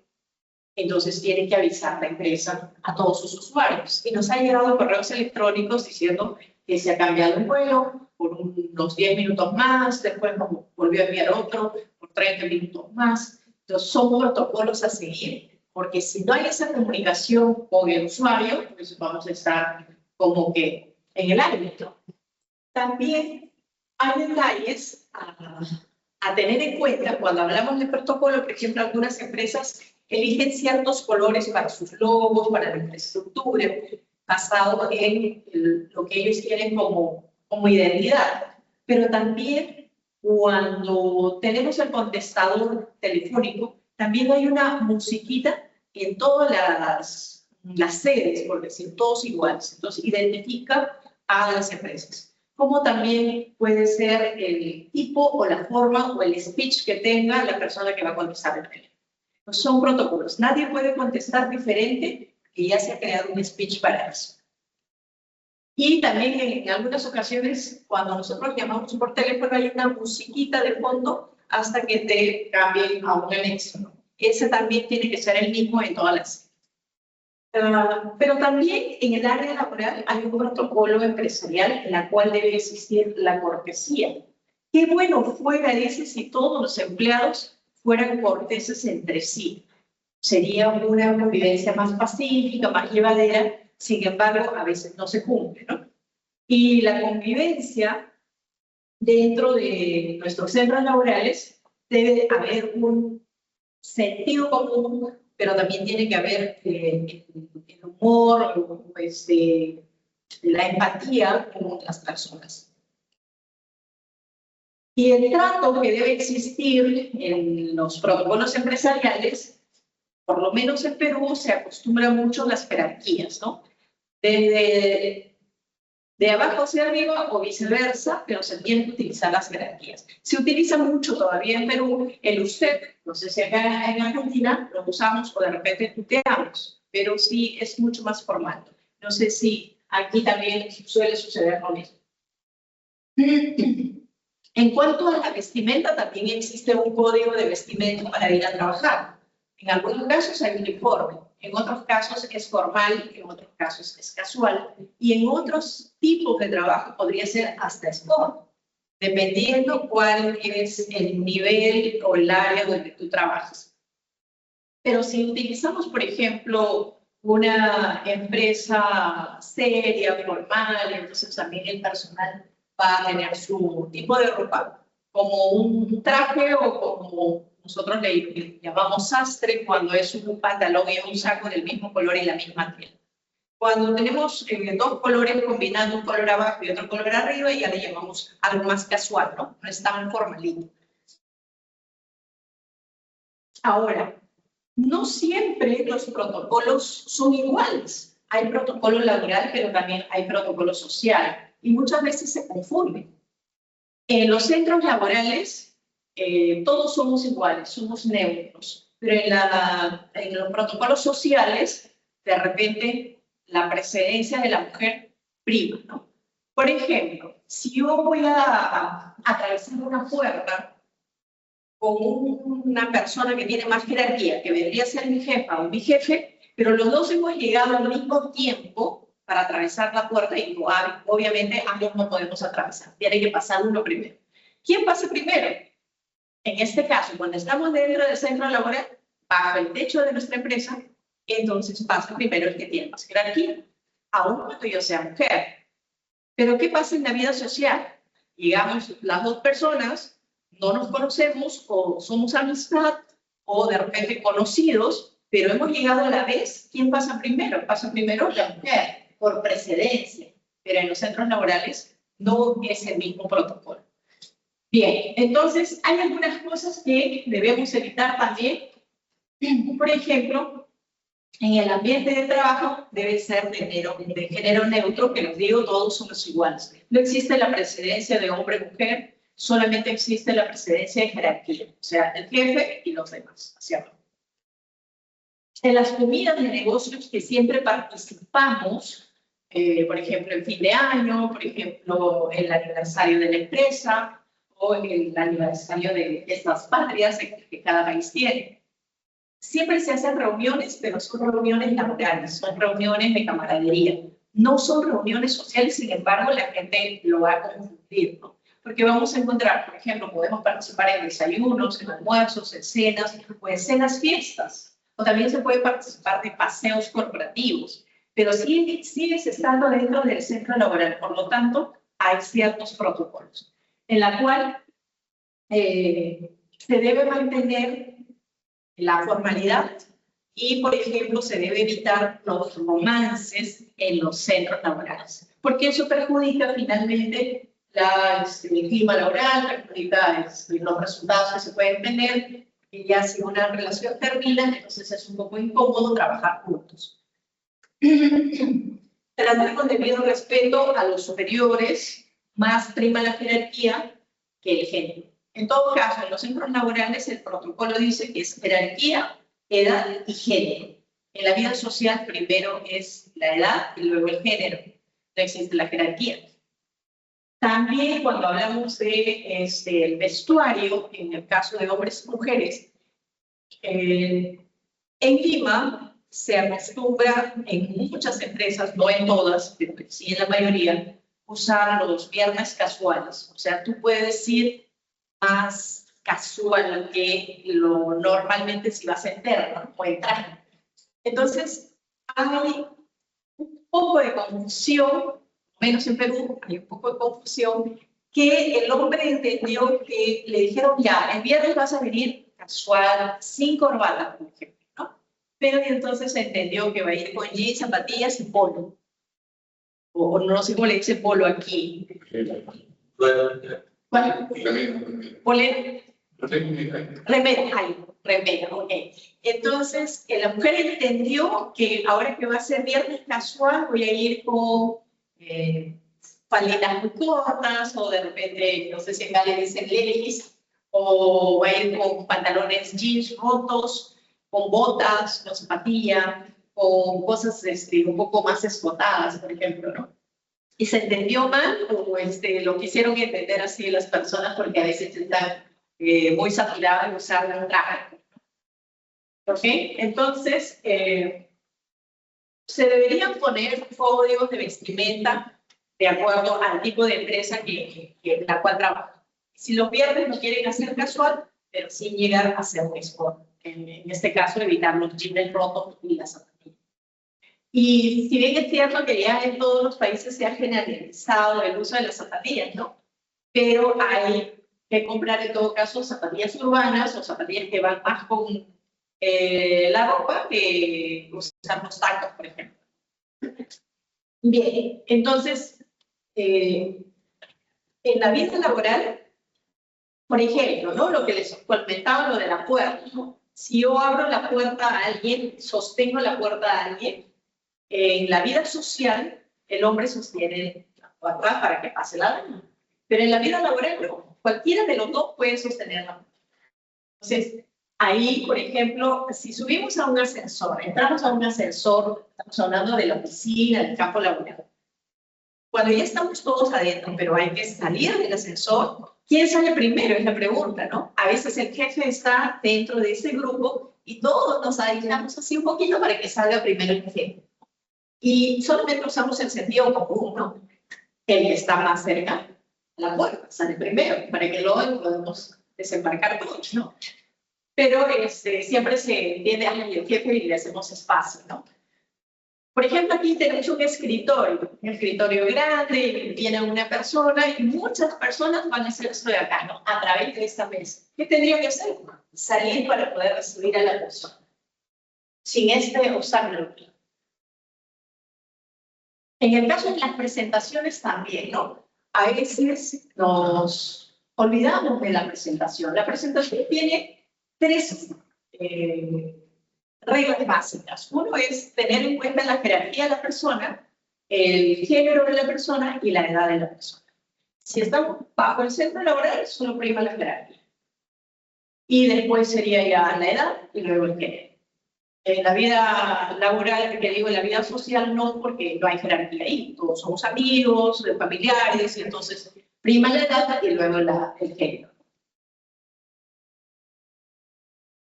Speaker 4: entonces tiene que avisar la empresa a todos sus usuarios. Y nos ha llegado correos electrónicos diciendo que se ha cambiado el vuelo por unos 10 minutos más, después volvió a enviar otro por 30 minutos más. Entonces son protocolos a seguir, porque si no hay esa comunicación con el usuario, pues vamos a estar como que en el ámbito. También hay detalles a tener en cuenta cuando hablamos de protocolo. Por ejemplo, algunas empresas eligen ciertos colores para sus logos, para la infraestructura, basado en lo que ellos quieren como identidad. Pero también cuando tenemos el contestador telefónico, también hay una musiquita en todas las sedes, por decir, todos iguales. Entonces, identifica a las empresas. Como también puede ser el tipo o la forma o el speech que tenga la persona que va a contestar el teléfono. No son protocolos. Nadie puede contestar diferente, que ya se ha creado un speech para eso. Y también en algunas ocasiones, cuando nosotros llamamos por teléfono, hay una musiquita de fondo hasta que te cambien a un anexo, ¿no? Ese también tiene que ser el mismo en todas las. Pero también en el área laboral hay un protocolo empresarial en la cual debe existir la cortesía. Qué bueno fuera, dice, si todos los empleados fueran corteses entre sí. Sería una convivencia más pacífica, más llevadera. Sin embargo, a veces no se cumple, ¿no? Y la convivencia dentro de nuestros centros laborales debe haber un sentido común, pero también tiene que haber el humor, la empatía con las personas. Y el trato que debe existir en los protocolos empresariales, por lo menos en Perú, se acostumbra mucho a las jerarquías, ¿no? De abajo hacia arriba o viceversa, pero se tienen que utilizar las jerarquías. Se utiliza mucho todavía en Perú el usted. No sé si acá en Argentina lo usamos o de repente tuteamos, pero sí es mucho más formal. No sé si aquí también suele suceder lo mismo. En cuanto a la vestimenta, también existe un código de vestimenta para ir a trabajar. En algunos casos hay uniforme, en otros casos es formal, en otros casos es casual, y en otros tipos de trabajo podría ser hasta sport, dependiendo cuál es el nivel o el área donde tú trabajas. Pero si utilizamos, por ejemplo, una empresa seria, formal, entonces también el personal va a tener su tipo de ropa, como un traje o como nosotros le llamamos sastre, cuando es un pantalón y un saco del mismo color y la misma tela. Cuando tenemos dos colores combinando, un color abajo y otro color arriba, ya le llamamos algo más casual, ¿no? No es tan formalito. Ahora, no siempre los protocolos son iguales. Hay protocolo laboral, pero también hay protocolo social, y muchas veces se confunden. En los centros laborales, todos somos iguales, somos neutros, pero en los protocolos sociales, de repente, la precedencia de la mujer prima, ¿no? Por ejemplo, si yo voy a atravesar una puerta con una persona que tiene más jerarquía, que vendría a ser mi jefa o mi jefe, pero los dos hemos llegado al mismo tiempo para atravesar la puerta y obviamente ambos no podemos atravesar. Tiene que pasar uno primero. ¿Quién pasa primero? En este caso, cuando estamos dentro del centro laboral, bajo el techo de nuestra empresa, entonces pasa primero el que tiene más jerarquía, aun cuando yo sea mujer. Pero ¿qué pasa en la vida social? Llegamos las dos personas, no nos conocemos o somos amistad o de repente conocidos, pero hemos llegado a la vez. ¿Quién pasa primero? Pasa primero la mujer, por precedencia. Pero en los centros laborales no es el mismo protocolo. Bien, entonces hay algunas cosas que debemos evitar también. Por ejemplo, en el ambiente de trabajo debe ser de género neutro, que les digo, todos somos iguales. No existe la precedencia de hombre-mujer, solamente existe la precedencia de jerarquía, o sea, el jefe y los demás, hacia abajo. En las comidas de negocios que siempre participamos, por ejemplo, el fin de año, por ejemplo, el aniversario de la empresa o el aniversario de estas patrias que cada país tiene. Siempre se hacen reuniones, pero son reuniones laborales, son reuniones de camaradería. No son reuniones sociales, sin embargo, la gente lo va a confundir, ¿no? Porque vamos a encontrar, por ejemplo, podemos participar en desayunos, en almuerzos, en cenas, o en cenas fiestas. O también se puede participar de paseos corporativos, pero sigues estando dentro del centro laboral. Por lo tanto, hay ciertos protocolos en la cual se debe mantener la formalidad y, por ejemplo, se debe evitar los romances en los centros laborales, porque eso perjudica finalmente el clima laboral, perjudica los resultados que se pueden tener, y ya si una relación termina, entonces es un poco incómodo trabajar juntos. Tratar con debido respeto a los superiores, más prima la jerarquía que el género. En todo caso, en los centros laborales el protocolo dice que es jerarquía, edad y género. En la vida social primero es la edad y luego el género. No existe la jerarquía. También cuando hablamos de el vestuario, en el caso de hombres y mujeres, en Lima se acostumbra en muchas empresas, no en todas, pero sí en la mayoría, usar los viernes casuales. O sea, tú puedes ir más casual que lo normalmente si vas en terno o en traje. Entonces, hay un poco de confusión, menos en Perú, hay un poco de confusión, que el hombre entendió que le dijeron, ya, el viernes vas a venir casual, sin corbata, por ejemplo, ¿no? Pero entonces entendió que va a ir con jeans, zapatillas y polo. O no sé cómo le dice polo aquí. ¿Cuál? Polera. Remera, ok. Entonces, la mujer entendió que ahora que va a ser viernes casual, voy a ir con falditas muy cortas, o de repente, no sé si acá le dicen leggings, o va a ir con pantalones jeans rotos, con botas, con zapatilla, con cosas un poco más escotadas, por ejemplo, ¿no? Y se entendió mal, o lo quisieron entender así las personas, porque a veces están muy saturadas de usar un traje. ¿Ok? Entonces, se deberían poner códigos de vestimenta de acuerdo al tipo de empresa en la cual trabajan. Si los viernes no quieren hacer casual, pero sin llegar a hacer un sport. En este caso, evitar los jeans rotos y las zapatillas. Y si bien es cierto que ya en todos los países se ha generalizado el uso de las zapatillas, ¿no? Pero hay que comprar en todo caso zapatillas urbanas o zapatillas que van más con la ropa que usar los tacos, por ejemplo. Bien, entonces, en la vida laboral, por ejemplo, ¿no? Lo que les comentaba, lo de la puerta, ¿no? Si yo abro la puerta a alguien, sostengo la puerta a alguien, en la vida social, el hombre sostiene la puerta para que pase la dama. Pero en la vida laboral, no. Cualquiera de los dos puede sostener la puerta. Entonces, ahí, por ejemplo, si subimos a un ascensor, entramos a un ascensor, estamos hablando de la oficina, del campo laboral. Cuando ya estamos todos adentro, pero hay que salir del ascensor, ¿quién sale primero? Es la pregunta, ¿no? A veces el jefe está dentro de ese grupo y todos nos aislamos así un poquito para que salga primero el jefe. Y solamente usamos el sentido común, ¿no? El que está más cerca a la puerta sale primero, para que luego podamos desembarcar todos, ¿no? Pero siempre se entiende al jefe y le hacemos espacio, ¿no? Por ejemplo, aquí tenemos un escritorio grande, viene una persona y muchas personas van a hacer esto de acá, ¿no? A través de esta mesa. ¿Qué tendría que hacer? Salir para poder recibir a la persona, sin este obstáculo. En el caso de las presentaciones también, ¿no? A veces nos olvidamos de la presentación. La presentación tiene tres reglas básicas. Uno es tener en cuenta la jerarquía de la persona, el género de la persona y la edad de la persona. Si estamos bajo el centro laboral, solo prima la jerarquía. Y después sería ya la edad y luego el género. En la vida laboral, que digo, en la vida social no, porque no hay jerarquía ahí. Todos somos amigos, familiares, y entonces prima la edad y luego el género.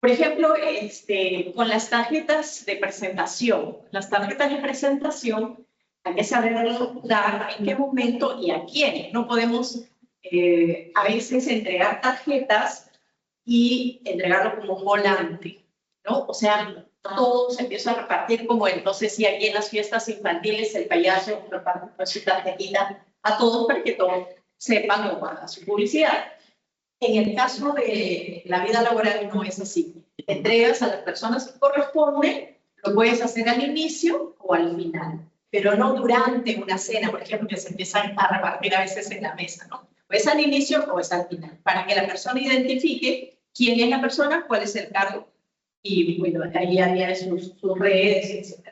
Speaker 4: Por ejemplo, con las tarjetas de presentación. Las tarjetas de presentación hay que saber dar en qué momento y a quién. No podemos a veces entregar tarjetas y entregarlo como un volante, ¿no? O sea, todo se empieza a repartir como no sé si aquí en las fiestas infantiles el payaso reparte su tarjetita a todos para que todos sepan o hagan su publicidad. En el caso de la vida laboral no es así. Entregas a las personas que corresponden, lo puedes hacer al inicio o al final, pero no durante una cena, por ejemplo, que se empiezan a repartir a veces en la mesa, ¿no? O es al inicio o es al final, para que la persona identifique quién es la persona, cuál es el cargo, y bueno, ahí haría sus redes, etc.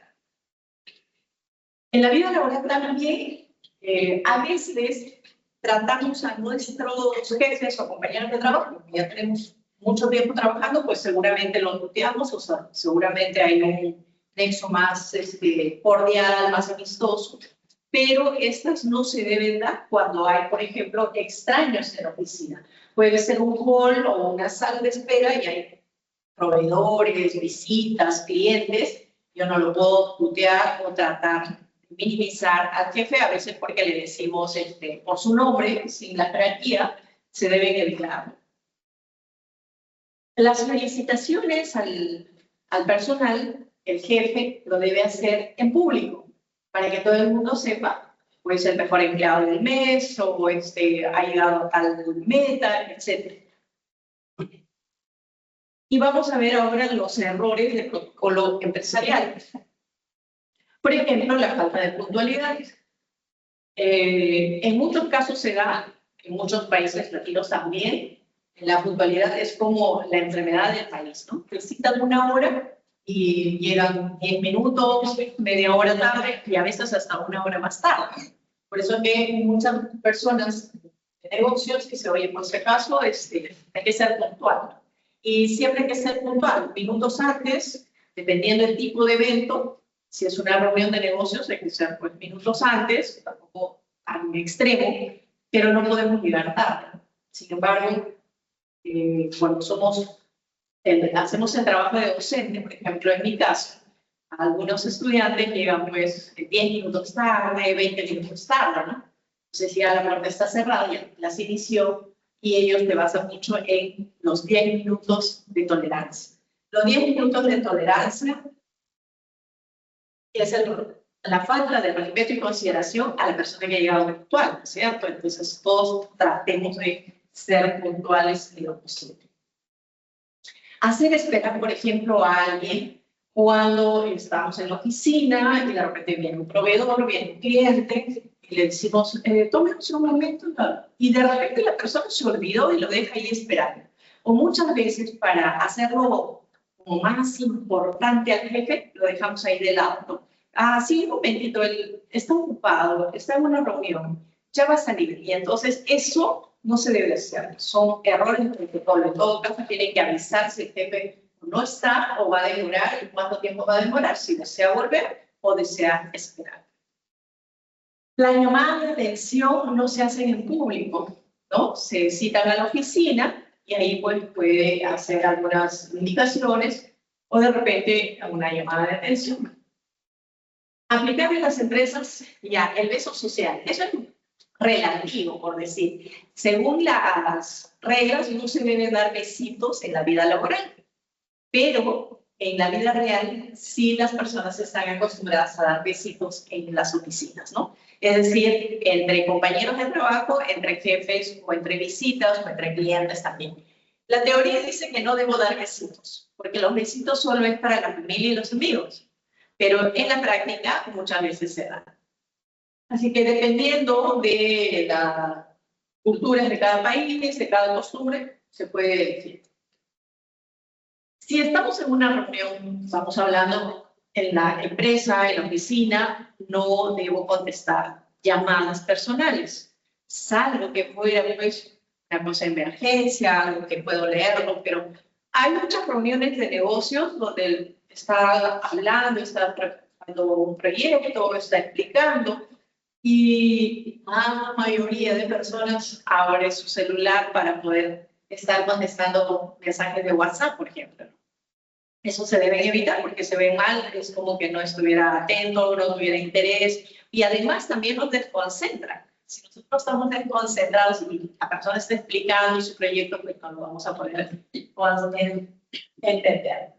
Speaker 4: En la vida laboral también, a veces tratamos a nuestros jefes o compañeros de trabajo, como ya tenemos mucho tiempo trabajando, pues seguramente los tuteamos, o sea, seguramente hay un nexo más cordial, más amistoso, pero estas no se deben dar cuando hay, por ejemplo, extraños en la oficina. Puede ser un hall o una sala de espera y hay proveedores, visitas, clientes. Yo no lo puedo tutear o tratar de minimizar al jefe, a veces porque le decimos por su nombre, sin la jerarquía, se deben evitar. Las felicitaciones al personal, el jefe lo debe hacer en público, para que todo el mundo sepa, pues el mejor empleado del mes, o ha llegado a tal meta, etc. Y vamos a ver ahora los errores de protocolo empresarial. Por ejemplo, la falta de puntualidad. En muchos casos se da, en muchos países latinos también, la puntualidad es como la enfermedad del país, ¿no? Te citan una hora y llegan 10 minutos, media hora tarde y a veces hasta una hora más tarde. Por eso que muchas personas de negocios dicen, oye, por si acaso hay que ser puntual. Y siempre hay que ser puntual, minutos antes, dependiendo del tipo de evento. Si es una reunión de negocios, hay que ser pues, minutos antes, tampoco a un extremo, pero no podemos llegar tarde. Sin embargo, cuando hacemos el trabajo de docente, por ejemplo, en mi caso, algunos estudiantes llegan pues 10 minutos tarde, 20 minutos tarde, ¿no? Entonces ya la puerta está cerrada, ya las inició y ellos se basan mucho en los 10 minutos de tolerancia. Los 10 minutos de tolerancia es la falta de respeto y consideración a la persona que ha llegado puntual, ¿cierto? Entonces todos tratemos de ser puntuales en lo posible. Hacer esperar, por ejemplo, a alguien cuando estamos en la oficina y de repente viene un proveedor, viene un cliente y le decimos, tómenos un momento, y de repente la persona se olvidó y lo deja ahí esperando. O muchas veces para hacerlo como más importante al jefe, lo dejamos ahí de lado, ¿no? Ah, sí, un momentito, él está ocupado, está en una reunión, ya va a salir. Y entonces eso no se debe hacer. Son errores de protocolo. En todo caso, tienen que avisar si el jefe no está o va a demorar y cuánto tiempo va a demorar, si desea volver o desea esperar. Las llamadas de atención no se hacen en público, ¿no? Se citan a la oficina y ahí pues puede hacer algunas indicaciones o de repente una llamada de atención. Aplicar en las empresas ya el beso social. Eso es relativo, por decir. Según las reglas, no se deben dar besitos en la vida laboral, pero en la vida real sí las personas están acostumbradas a dar besitos en las oficinas, ¿no? Es decir, entre compañeros de trabajo, entre jefes o entre visitas o entre clientes también. La teoría dice que no debo dar besitos, porque los besitos solo es para la familia y los amigos, pero en la práctica muchas veces se dan. Así que dependiendo de las culturas de cada país, de cada costumbre, se puede decir. Si estamos en una reunión, estamos hablando en la empresa, en la oficina, no debo contestar llamadas personales, salvo que fuera pues una cosa de emergencia, algo que puedo leerlo, pero hay muchas reuniones de negocios donde está hablando, está presentando un proyecto, está explicando, y la mayoría de personas abre su celular para poder estar contestando mensajes de WhatsApp, por ejemplo. Eso se debe evitar porque se ve mal, es como que no estuviera atento, no tuviera interés y además también nos desconcentra. Si nosotros estamos desconcentrados y la persona está explicando su proyecto, pues no lo vamos a poder entender.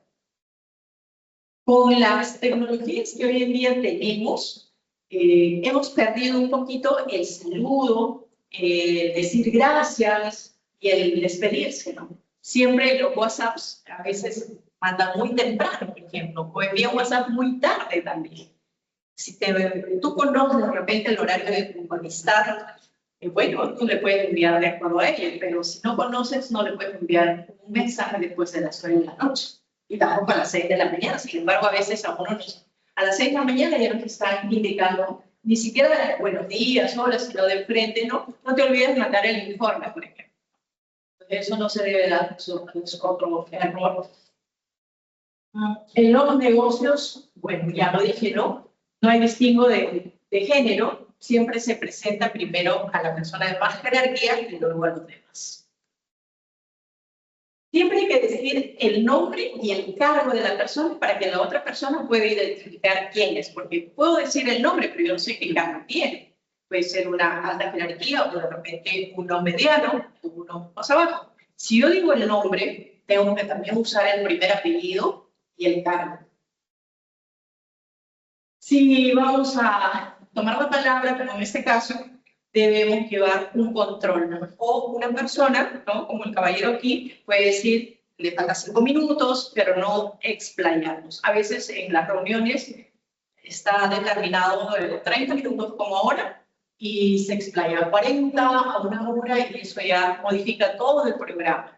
Speaker 4: Con las tecnologías que hoy en día tenemos, hemos perdido un poquito el saludo, decir gracias y el despedirse, ¿no? Siempre los WhatsApps a veces mandan muy temprano, por ejemplo, o envían WhatsApp muy tarde también. Si tú conoces de repente el horario de tu amistad, bueno, tú le puedes enviar de acuerdo a ella, pero si no conoces, no le puedes enviar un mensaje después de las 9 de la noche y tampoco a las 6 de la mañana. Sin embargo, a veces a uno a las 6 de la mañana ya nos están indicando ni siquiera buenos días, hola, sino de frente, ¿no? No te olvides de mandar el informe, por ejemplo. Eso no se debe dar, es otro error. En los negocios, bueno, ya lo dije, ¿no? No hay distingo de género, siempre se presenta primero a la persona de más jerarquía y luego a los demás. Siempre hay que decir el nombre y el cargo de la persona para que la otra persona pueda identificar quién es, porque puedo decir el nombre, pero yo no sé qué cargo tiene. Puede ser una alta jerarquía o de repente uno mediano o uno más abajo. Si yo digo el nombre, tengo que también usar el primer apellido y el cargo. Si vamos a tomar la palabra, como en este caso, debemos llevar un control, ¿no? O una persona, ¿no? Como el caballero aquí, puede decir, le falta 5 minutos, pero no explayarnos. A veces en las reuniones está determinado 30 minutos como hora y se explaya 40 a 1 hora y eso ya modifica todo el programa.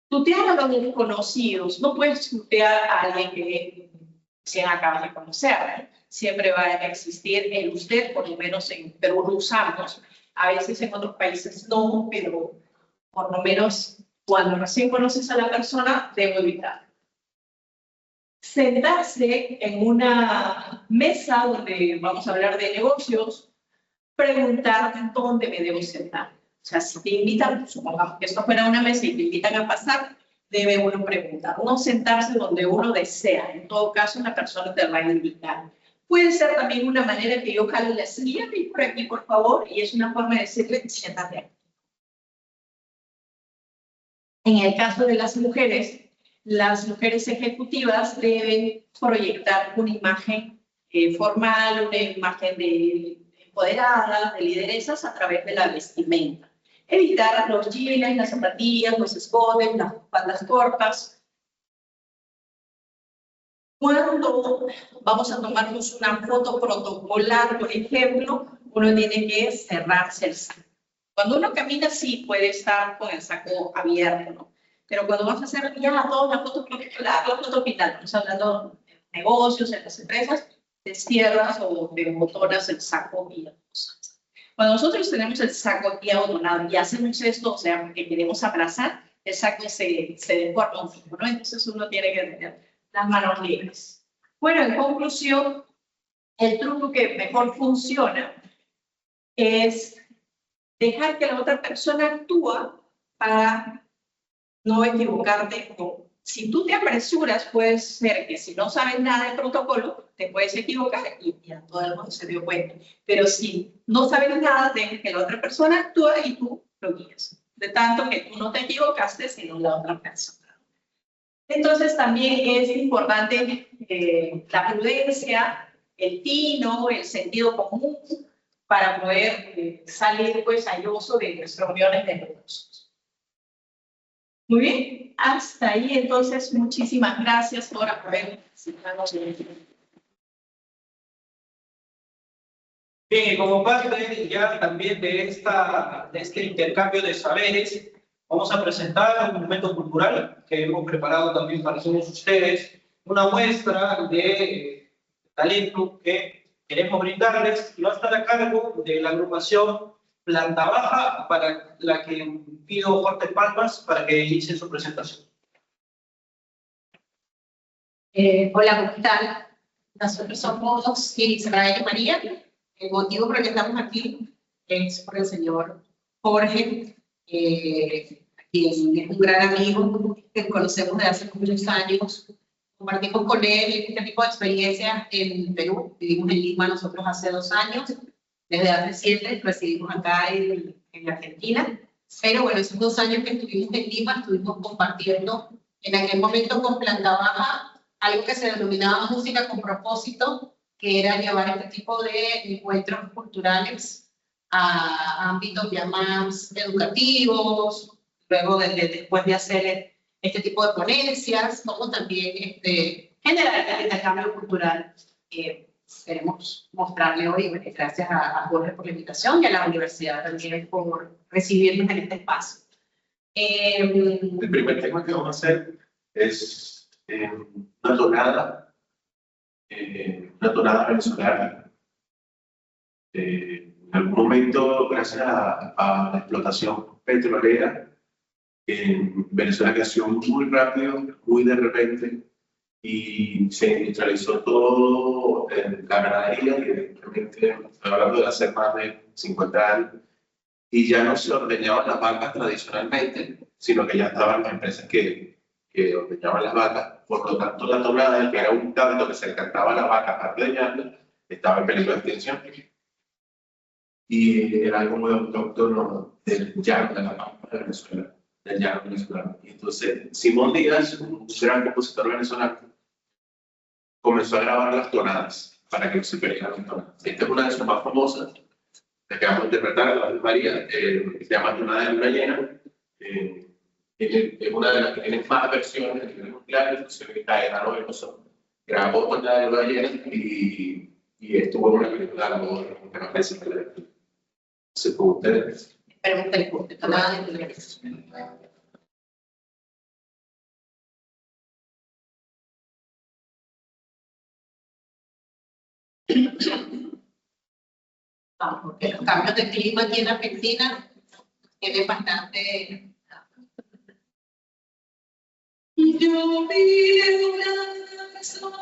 Speaker 4: Tutear a los desconocidos. No puedes tutear a alguien que se acaba de conocer. Siempre va a existir el usted, por lo menos en Perú lo usamos. A veces en otros países no, pero por lo menos cuando recién conoces a la persona, debo evitar. Sentarse en una mesa donde vamos a hablar de negocios, preguntar dónde me debo sentar. O sea, si te invitan, supongamos que esto fuera una mesa y te invitan a pasar, debe uno preguntar, no sentarse donde uno desea. En todo caso, una persona te va a indicar. Puede ser también una manera que yo jale la silla, y por aquí, por favor, y es una forma de decirle, siéntate aquí. En el caso de las mujeres ejecutivas deben proyectar una imagen formal, una imagen de empoderada, de lideresas a través de la vestimenta. Evitar los jeans, las zapatillas, los escotes, las faldas cortas. Cuando vamos a tomarnos una foto protocolar, por ejemplo, uno tiene que cerrarse el saco. Cuando uno camina, sí puede estar con el saco abierto, ¿no? Pero cuando vas a hacer ya todas las fotos protocolar, la foto final, estamos hablando de negocios, en las empresas, te cierras o te botonas el saco y las cosas. Cuando nosotros tenemos el saco ya abotonado y hacemos esto, o sea, porque queremos abrazar, el saco se deforma un poco, ¿no? Entonces uno tiene que tener las manos libres. Bueno, en conclusión, el truco que mejor funciona es dejar que la otra persona actúe para no equivocarte. Si tú te apresuras, puede ser que si no sabes nada del protocolo, te puedes equivocar y ya todo el mundo se dio cuenta. Pero si no sabes nada, deja que la otra persona actúe y tú lo guías. De tanto que tú no te equivocaste, sino la otra persona. Entonces también es importante la prudencia, el tino, el sentido común para poder salir pues airoso de las reuniones de negocios. Muy bien, hasta ahí entonces muchísimas gracias por haber participado.
Speaker 3: Bien, y como parte ya también de este intercambio de saberes, vamos a presentar un momento cultural que hemos preparado también para todos ustedes, una muestra de talento que queremos brindarles y va a estar a cargo de la agrupación Planta Baja, para la que pido fuertes palmas para que inicie su presentación.
Speaker 5: Hola, ¿cómo están? Nosotros somos Israel y María. El motivo por el que estamos aquí es por el señor Jorge, quien es un gran amigo que conocemos desde hace muchos años. Compartimos con él este tipo de experiencias en Perú. Vivimos en Lima nosotros hace 2 años. Desde hace 7 residimos acá en Argentina. Pero bueno, esos 2 años que estuvimos en Lima, estuvimos compartiendo en aquel momento con Planta Baja algo que se denominaba música con propósito, que era llevar este tipo de encuentros culturales a ámbitos ya más educativos, luego después de hacer este tipo de ponencias, como también generar el intercambio cultural que queremos mostrarle hoy. Bueno, gracias a Jorge por la invitación y a la universidad también por recibirnos en este espacio.
Speaker 6: El primer tema que vamos a hacer es una tonada venezolana. En algún momento, gracias a la explotación petrolera, en Venezuela creció muy rápido, muy de repente, y se industrializó todo en la ganadería, y evidentemente, estoy hablando de hace más de 50 años, y ya no se ordeñaban las vacas tradicionalmente, sino que ya estaban las empresas que ordeñaban las vacas. Por lo tanto, la tonada, que era un canto que se le cantaba a la vaca para ordeñarla, estaba en peligro de extinción. Y era algo muy autóctono del llano de la pampa de Venezuela, del llano venezolano. Y entonces, Simón Díaz, un gran compositor venezolano, comenzó a grabar las tonadas para que se perdieran las tonadas. Esta es una de sus más famosas, la que vamos a interpretar, la de María, se llama Tonada de Luna Llena. Es una de las que tiene más versiones a nivel mundial, inclusive Caetano Veloso grabó Tonada de Luna Llena y estuvo en una película de la que no parece que se pudo ustedes.
Speaker 5: Esperemos que les guste. Tonada de Luna Llena. Vamos, porque los cambios de clima aquí en Argentina tienen bastante. Yo vi una persona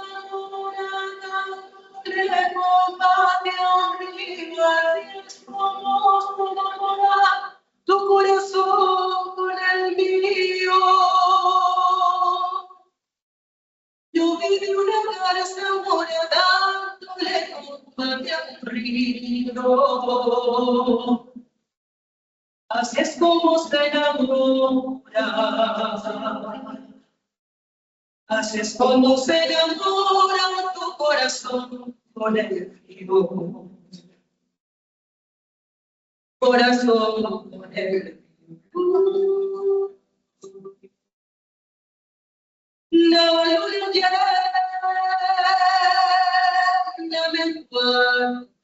Speaker 5: remota de arriba, y es como enamorar tu corazón con el mío. Yo vi una garza morada dándole de arriba. Así es como se enamora. Así es como se enamora tu corazón con el frío. Corazón con el frío. La luna llena me envuelve.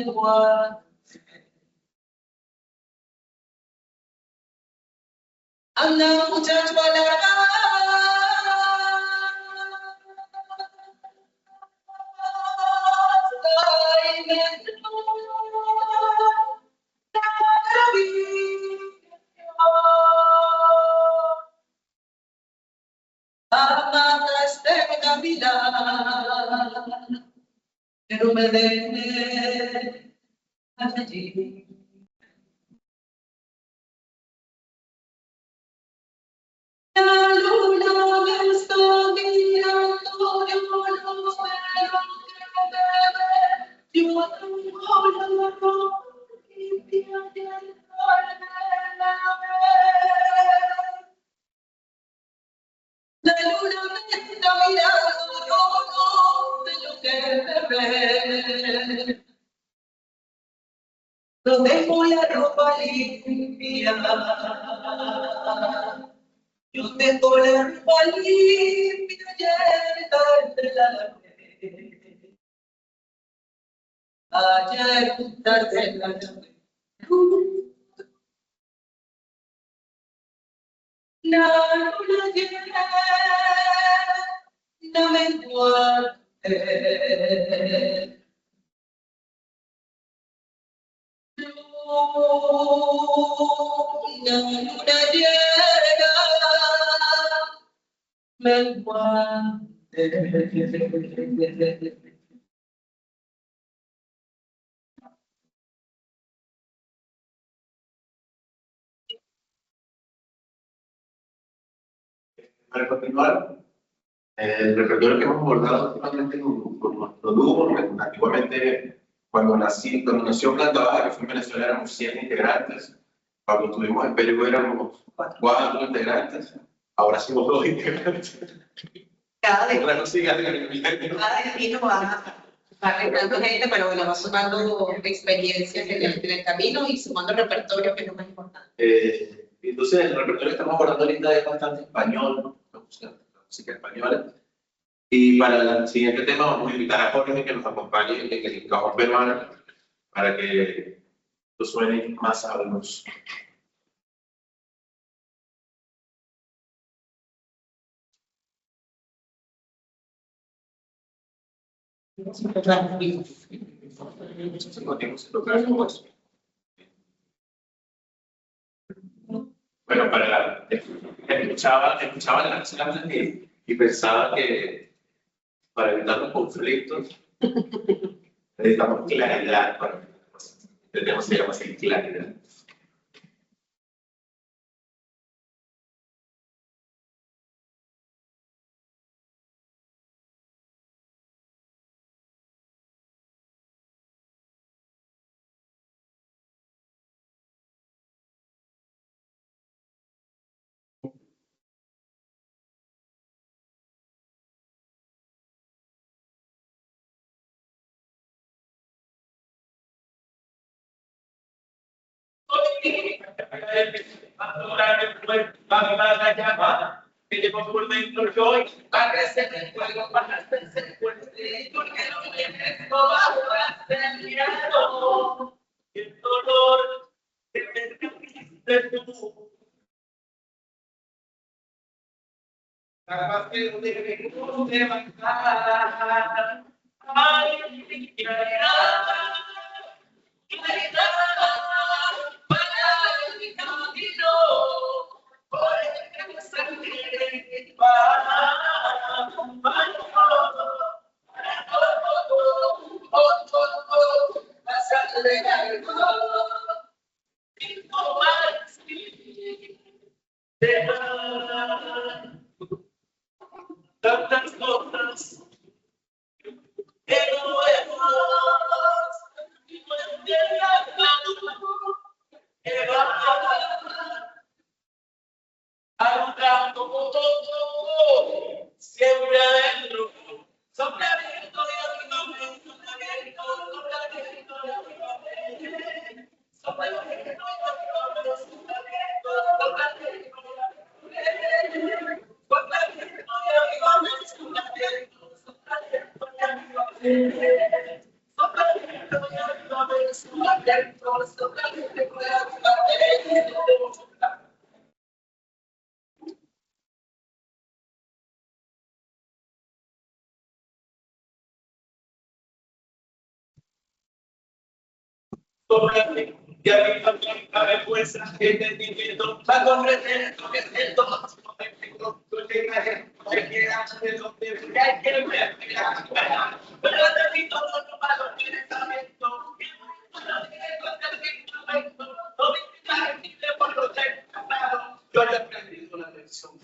Speaker 5: menguante. Anda muchacho a la pero me deje allí. La luna me está mirando, yo no sé lo que ver, yo tengo la ropa limpia y el sol me la ve. La luna me está mirando, yo no sé lo que ver. No tengo la ropa limpia. Yo tengo la ropa limpia llena de la lavé. Ayer tarde la lavé. La luna llena menguante. La luna llena menguante.
Speaker 6: Para continuar, el repertorio que hemos abordado últimamente con nuestro dúo, antiguamente cuando nació Planta Baja, que fue en Venezuela, éramos 100 integrantes. Cuando estuvimos en Perú éramos 4 integrantes, ahora somos 2 integrantes.
Speaker 5: Cada vez va arreglando gente, pero bueno, va sumando experiencias en el camino y sumando repertorio, que es lo más importante.
Speaker 6: Entonces, el repertorio que estamos abordando ahorita es bastante español, la música española. Y para el siguiente tema vamos a invitar a Jorge que nos acompañe en el cajón peruano para que esto suene más sabroso. Bueno, escuchaba las charlas y pensaba que para evitar los conflictos necesitamos claridad. El tema se llama así, claridad.
Speaker 7: Que llevo por dentro yo, para que se me fuego, para que se fuerte, porque no tienes bajo el miedo, y el dolor que me trajiste tú. Capaz que no debemos de bajar, ay, claridad, para mi camino. Por el que me sangre tantas cosas que no hemos que va alumbrando todo, siempre adentro, soplamiento de abdomen, soplamiento de abdomen, soplamiento de abdomen, soplamiento de abdomen, Cómprame, y a mí también cabe fuerza, entendimiento, para comprender lo que siento. No te imaginas, no te quieras de lo que hay que ver, pero necesito otro para el pensamiento. Yo he aprendido una lección.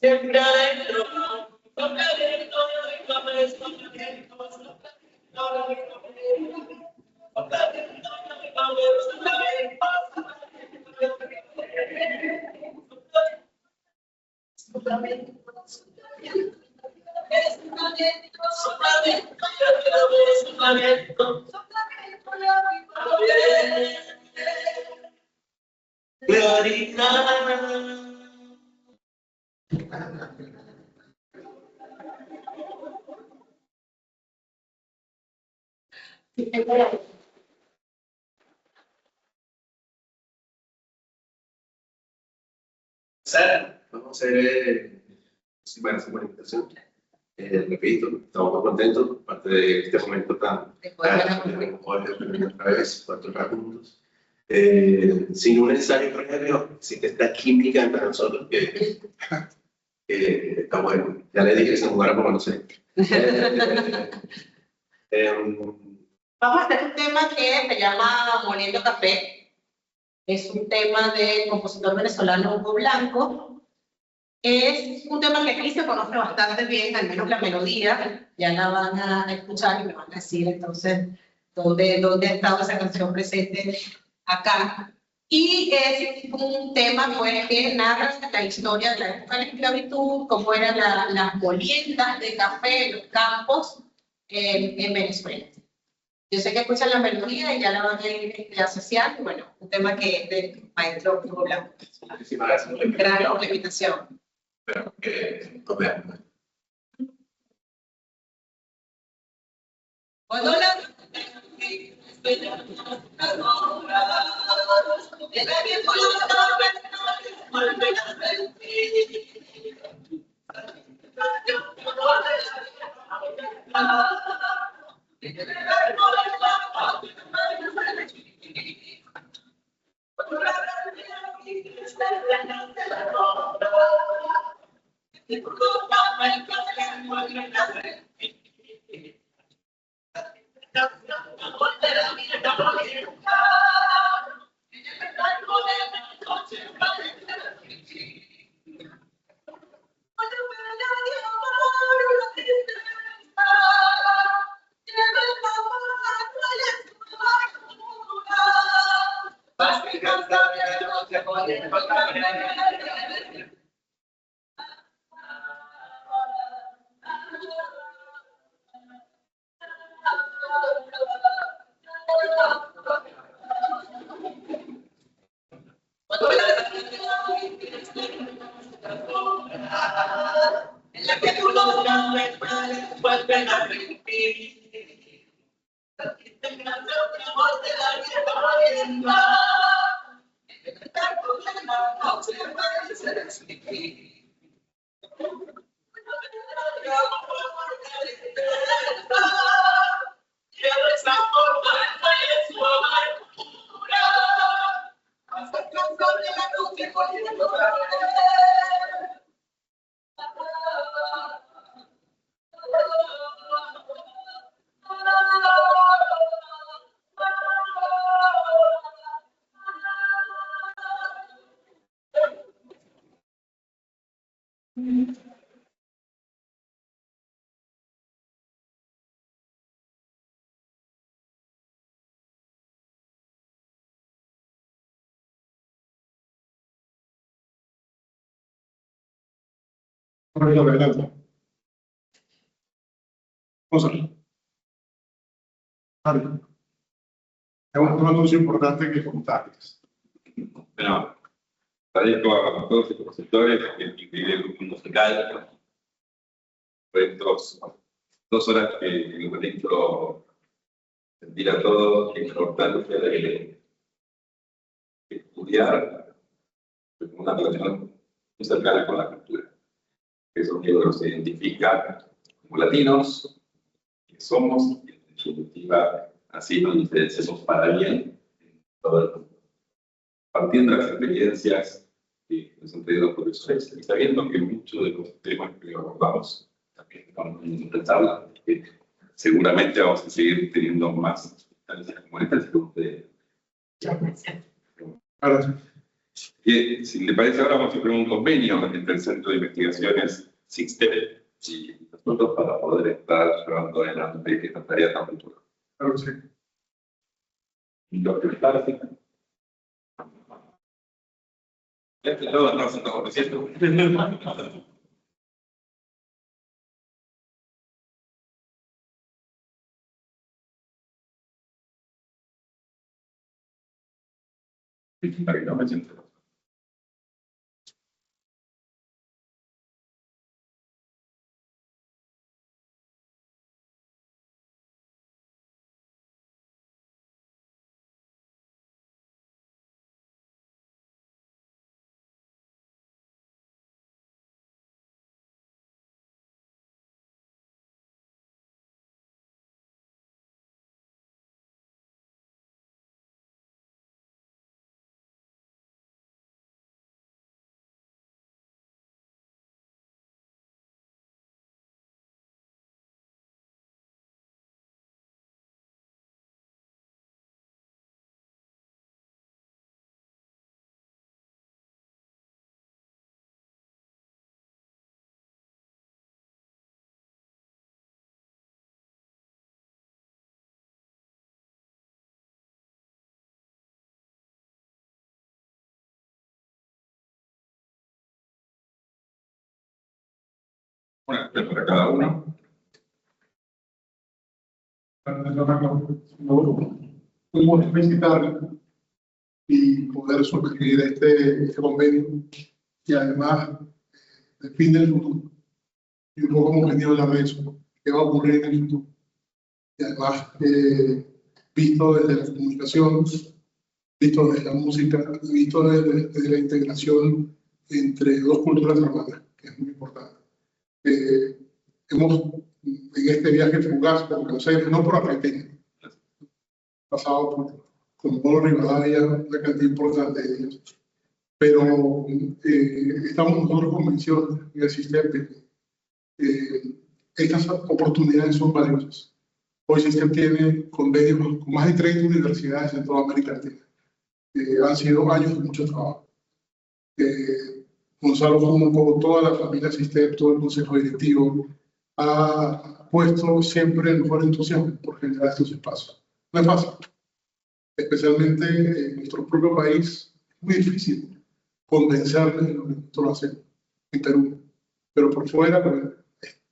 Speaker 7: Siempre adentro, siempre adentro de mi cabeza,
Speaker 6: Vamos a hacer, bueno, esa invitación. Repito, estamos muy contentos, aparte de este momento tan otra vez, para tocar juntos. Sin un ensayo previo, existe esta química entre nosotros que está bueno. Ya le dije que se jugara por conocer.
Speaker 5: Vamos a hacer un tema que se llama Moliendo Café. Es un tema del compositor venezolano Hugo Blanco. Es un tema que aquí se conoce bastante bien, al menos la melodía. Ya la van a escuchar y me van a decir entonces dónde ha estado esa canción presente acá. Y es un tema pues, que narra la historia de la época de la esclavitud, cómo eran las moliendas de café en los campos en Venezuela. Yo sé que escuchan la melodía y ya la van a ir asociando. Bueno, un tema que es del maestro Hugo Blanco.
Speaker 6: Muchísimas gracias por la
Speaker 5: Gracias por
Speaker 6: invitación.
Speaker 5: la invitación.
Speaker 6: Espero que nos veamos.
Speaker 5: Cuando la
Speaker 2: Correcto, adelante. Gonzalo. Vale. Tenemos un anuncio importante que contarles.
Speaker 1: Bueno, agradezco a todos los expositores, que incluye el grupo musical, por estas 2 horas que nos han hecho sentir a todos la importancia de estudiar una relación muy cercana con la cultura. Eso es lo que nos identifica como latinos, que somos, y en definitiva, así nos diferenciamos para bien en todo el mundo. Partiendo de las experiencias que nos han traído los profesores y sabiendo que muchos de los temas que abordamos también estamos indispensables, que seguramente vamos a seguir teniendo más instancias como esta.
Speaker 2: Ahora,
Speaker 1: Y si le parece, ahora vamos a hacer un convenio entre el Centro de Investigaciones SIXTEP y nosotros para poder estar llevando adelante esta tarea tan futura.
Speaker 2: claro que sí.
Speaker 1: Y lo que está haciendo. Todo está sentado, ¿no es cierto? No me siento. Una para cada uno.
Speaker 2: Pudimos felicitar y poder suscribir este convenio y además define el futuro y un poco como objetivo de la red, qué va a ocurrir en el futuro. Y además, visto desde la comunicación, visto desde la música, visto desde la integración entre 2 culturas hermanas, que es muy importante. Hemos, en este viaje fugaz, por Buenos Aires, no por Argentina, pasado por Comodoro Rivadavia, una cantidad importante de ellos, pero estamos nosotros convencidos en el sistema de que estas oportunidades son valiosas. Hoy el sistema tiene convenios con más de 30 universidades en toda América Latina. Han sido años de mucho trabajo. Gonzalo Junco, toda la familia Sistem, todo el consejo directivo, ha puesto siempre el mejor entusiasmo por generar estos espacios. No es fácil, especialmente en nuestro propio país, es muy difícil convencerles de lo que nosotros hacemos en Perú, pero por fuera bueno,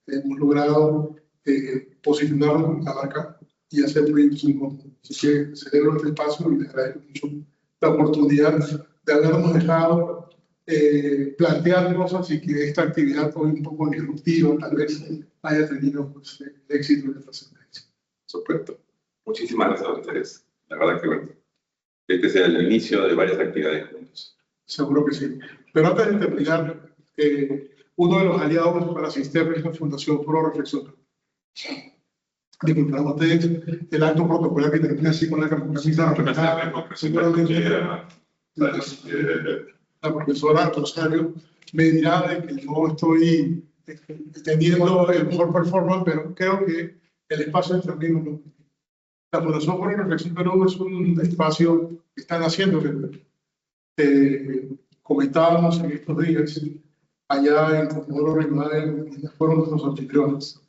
Speaker 2: hemos logrado posicionarnos en la marca y hacer proyectos en común. Así que celebro este espacio y les agradezco mucho la oportunidad de habernos dejado plantear cosas y que esta actividad fue un poco disruptiva, tal vez haya tenido pues, éxito de trascendencia.
Speaker 1: Supuesto. Muchísimas gracias a ustedes. La verdad que bueno, este sea el inicio de varias actividades juntos.
Speaker 2: Seguro que sí. Pero antes de terminar, uno de los aliados para Sistema es la Fundación Foro Reflexión. Disculpen ustedes el acto protocolar que termina así con la camisa representada, seguramente la profesora Rosario me dirá de que no estoy teniendo el mejor performance, pero creo que el espacio es termino. La Fundación Foro Reflexión Perú es un espacio que están haciendo que comentábamos en estos días allá en Comodoro Rivadavia, fueron nuestros anfitriones.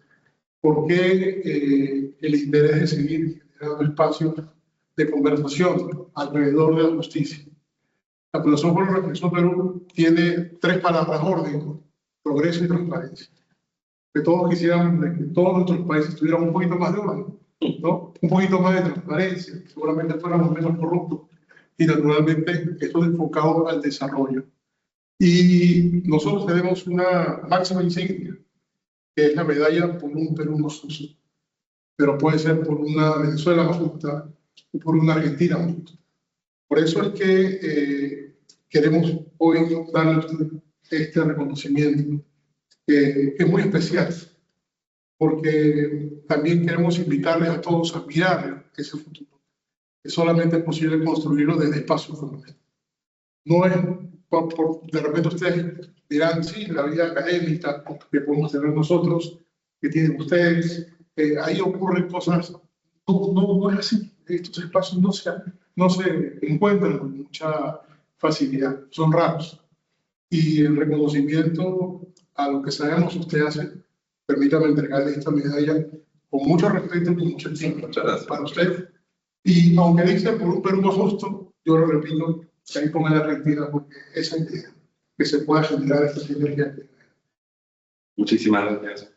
Speaker 2: ¿Por qué el interés de seguir generando espacios de conversación alrededor de la justicia? La Fundación Foro Reflexión Perú tiene 3 palabras: orden, progreso y transparencia. Que todos quisiéramos que todos nuestros países tuvieran un poquito más de orden, ¿no? Un poquito más de transparencia, seguramente fuéramos menos corruptos y naturalmente esto es enfocado al desarrollo. Y nosotros tenemos una máxima insignia, que es la medalla por un Perú más justo, pero puede ser por una Venezuela más justa o por una Argentina más justa. Por eso es que queremos hoy darles este reconocimiento, que es muy especial, porque también queremos invitarles a todos a mirar ese futuro, que solamente es posible construirlo desde espacios como este. No es, de repente ustedes dirán, sí, la vida académica que podemos tener nosotros, que tienen ustedes, ahí ocurren cosas, no es así. Estos espacios no se encuentran con mucha facilidad, son raros. Y el reconocimiento a lo que sabemos usted hace, permítame entregarle esta medalla con mucho respeto y con mucho estima para usted. Y aunque dice por un Perú más justo, yo lo repito, que ahí ponga la Argentina, porque esa idea, que se pueda generar esta sinergia.
Speaker 1: Muchísimas gracias.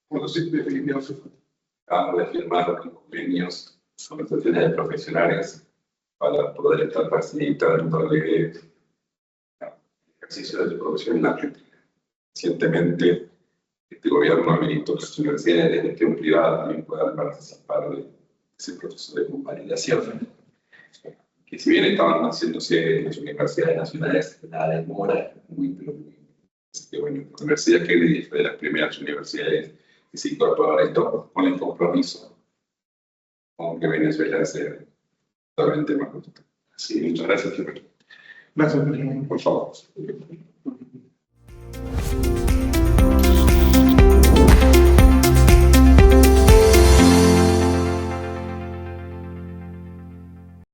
Speaker 2: Bueno, sí, definitivamente.
Speaker 1: Acabamos de firmar convenios, asociaciones de profesionales para poder estar facilitando el ejercicio de su profesión en la Argentina. Recientemente, este gobierno habilitó que las universidades de gestión privada también puedan participar de ese proceso de convalidación, que si bien estaban haciéndose en las universidades nacionales, nada demora, pero muy. Bueno, la Universidad Kennedy fue de las primeras universidades que se incorporó a esto con el compromiso con que Venezuela sea totalmente más justa. Sí, muchas gracias, Gilberto.
Speaker 2: Gracias,
Speaker 1: Por favor.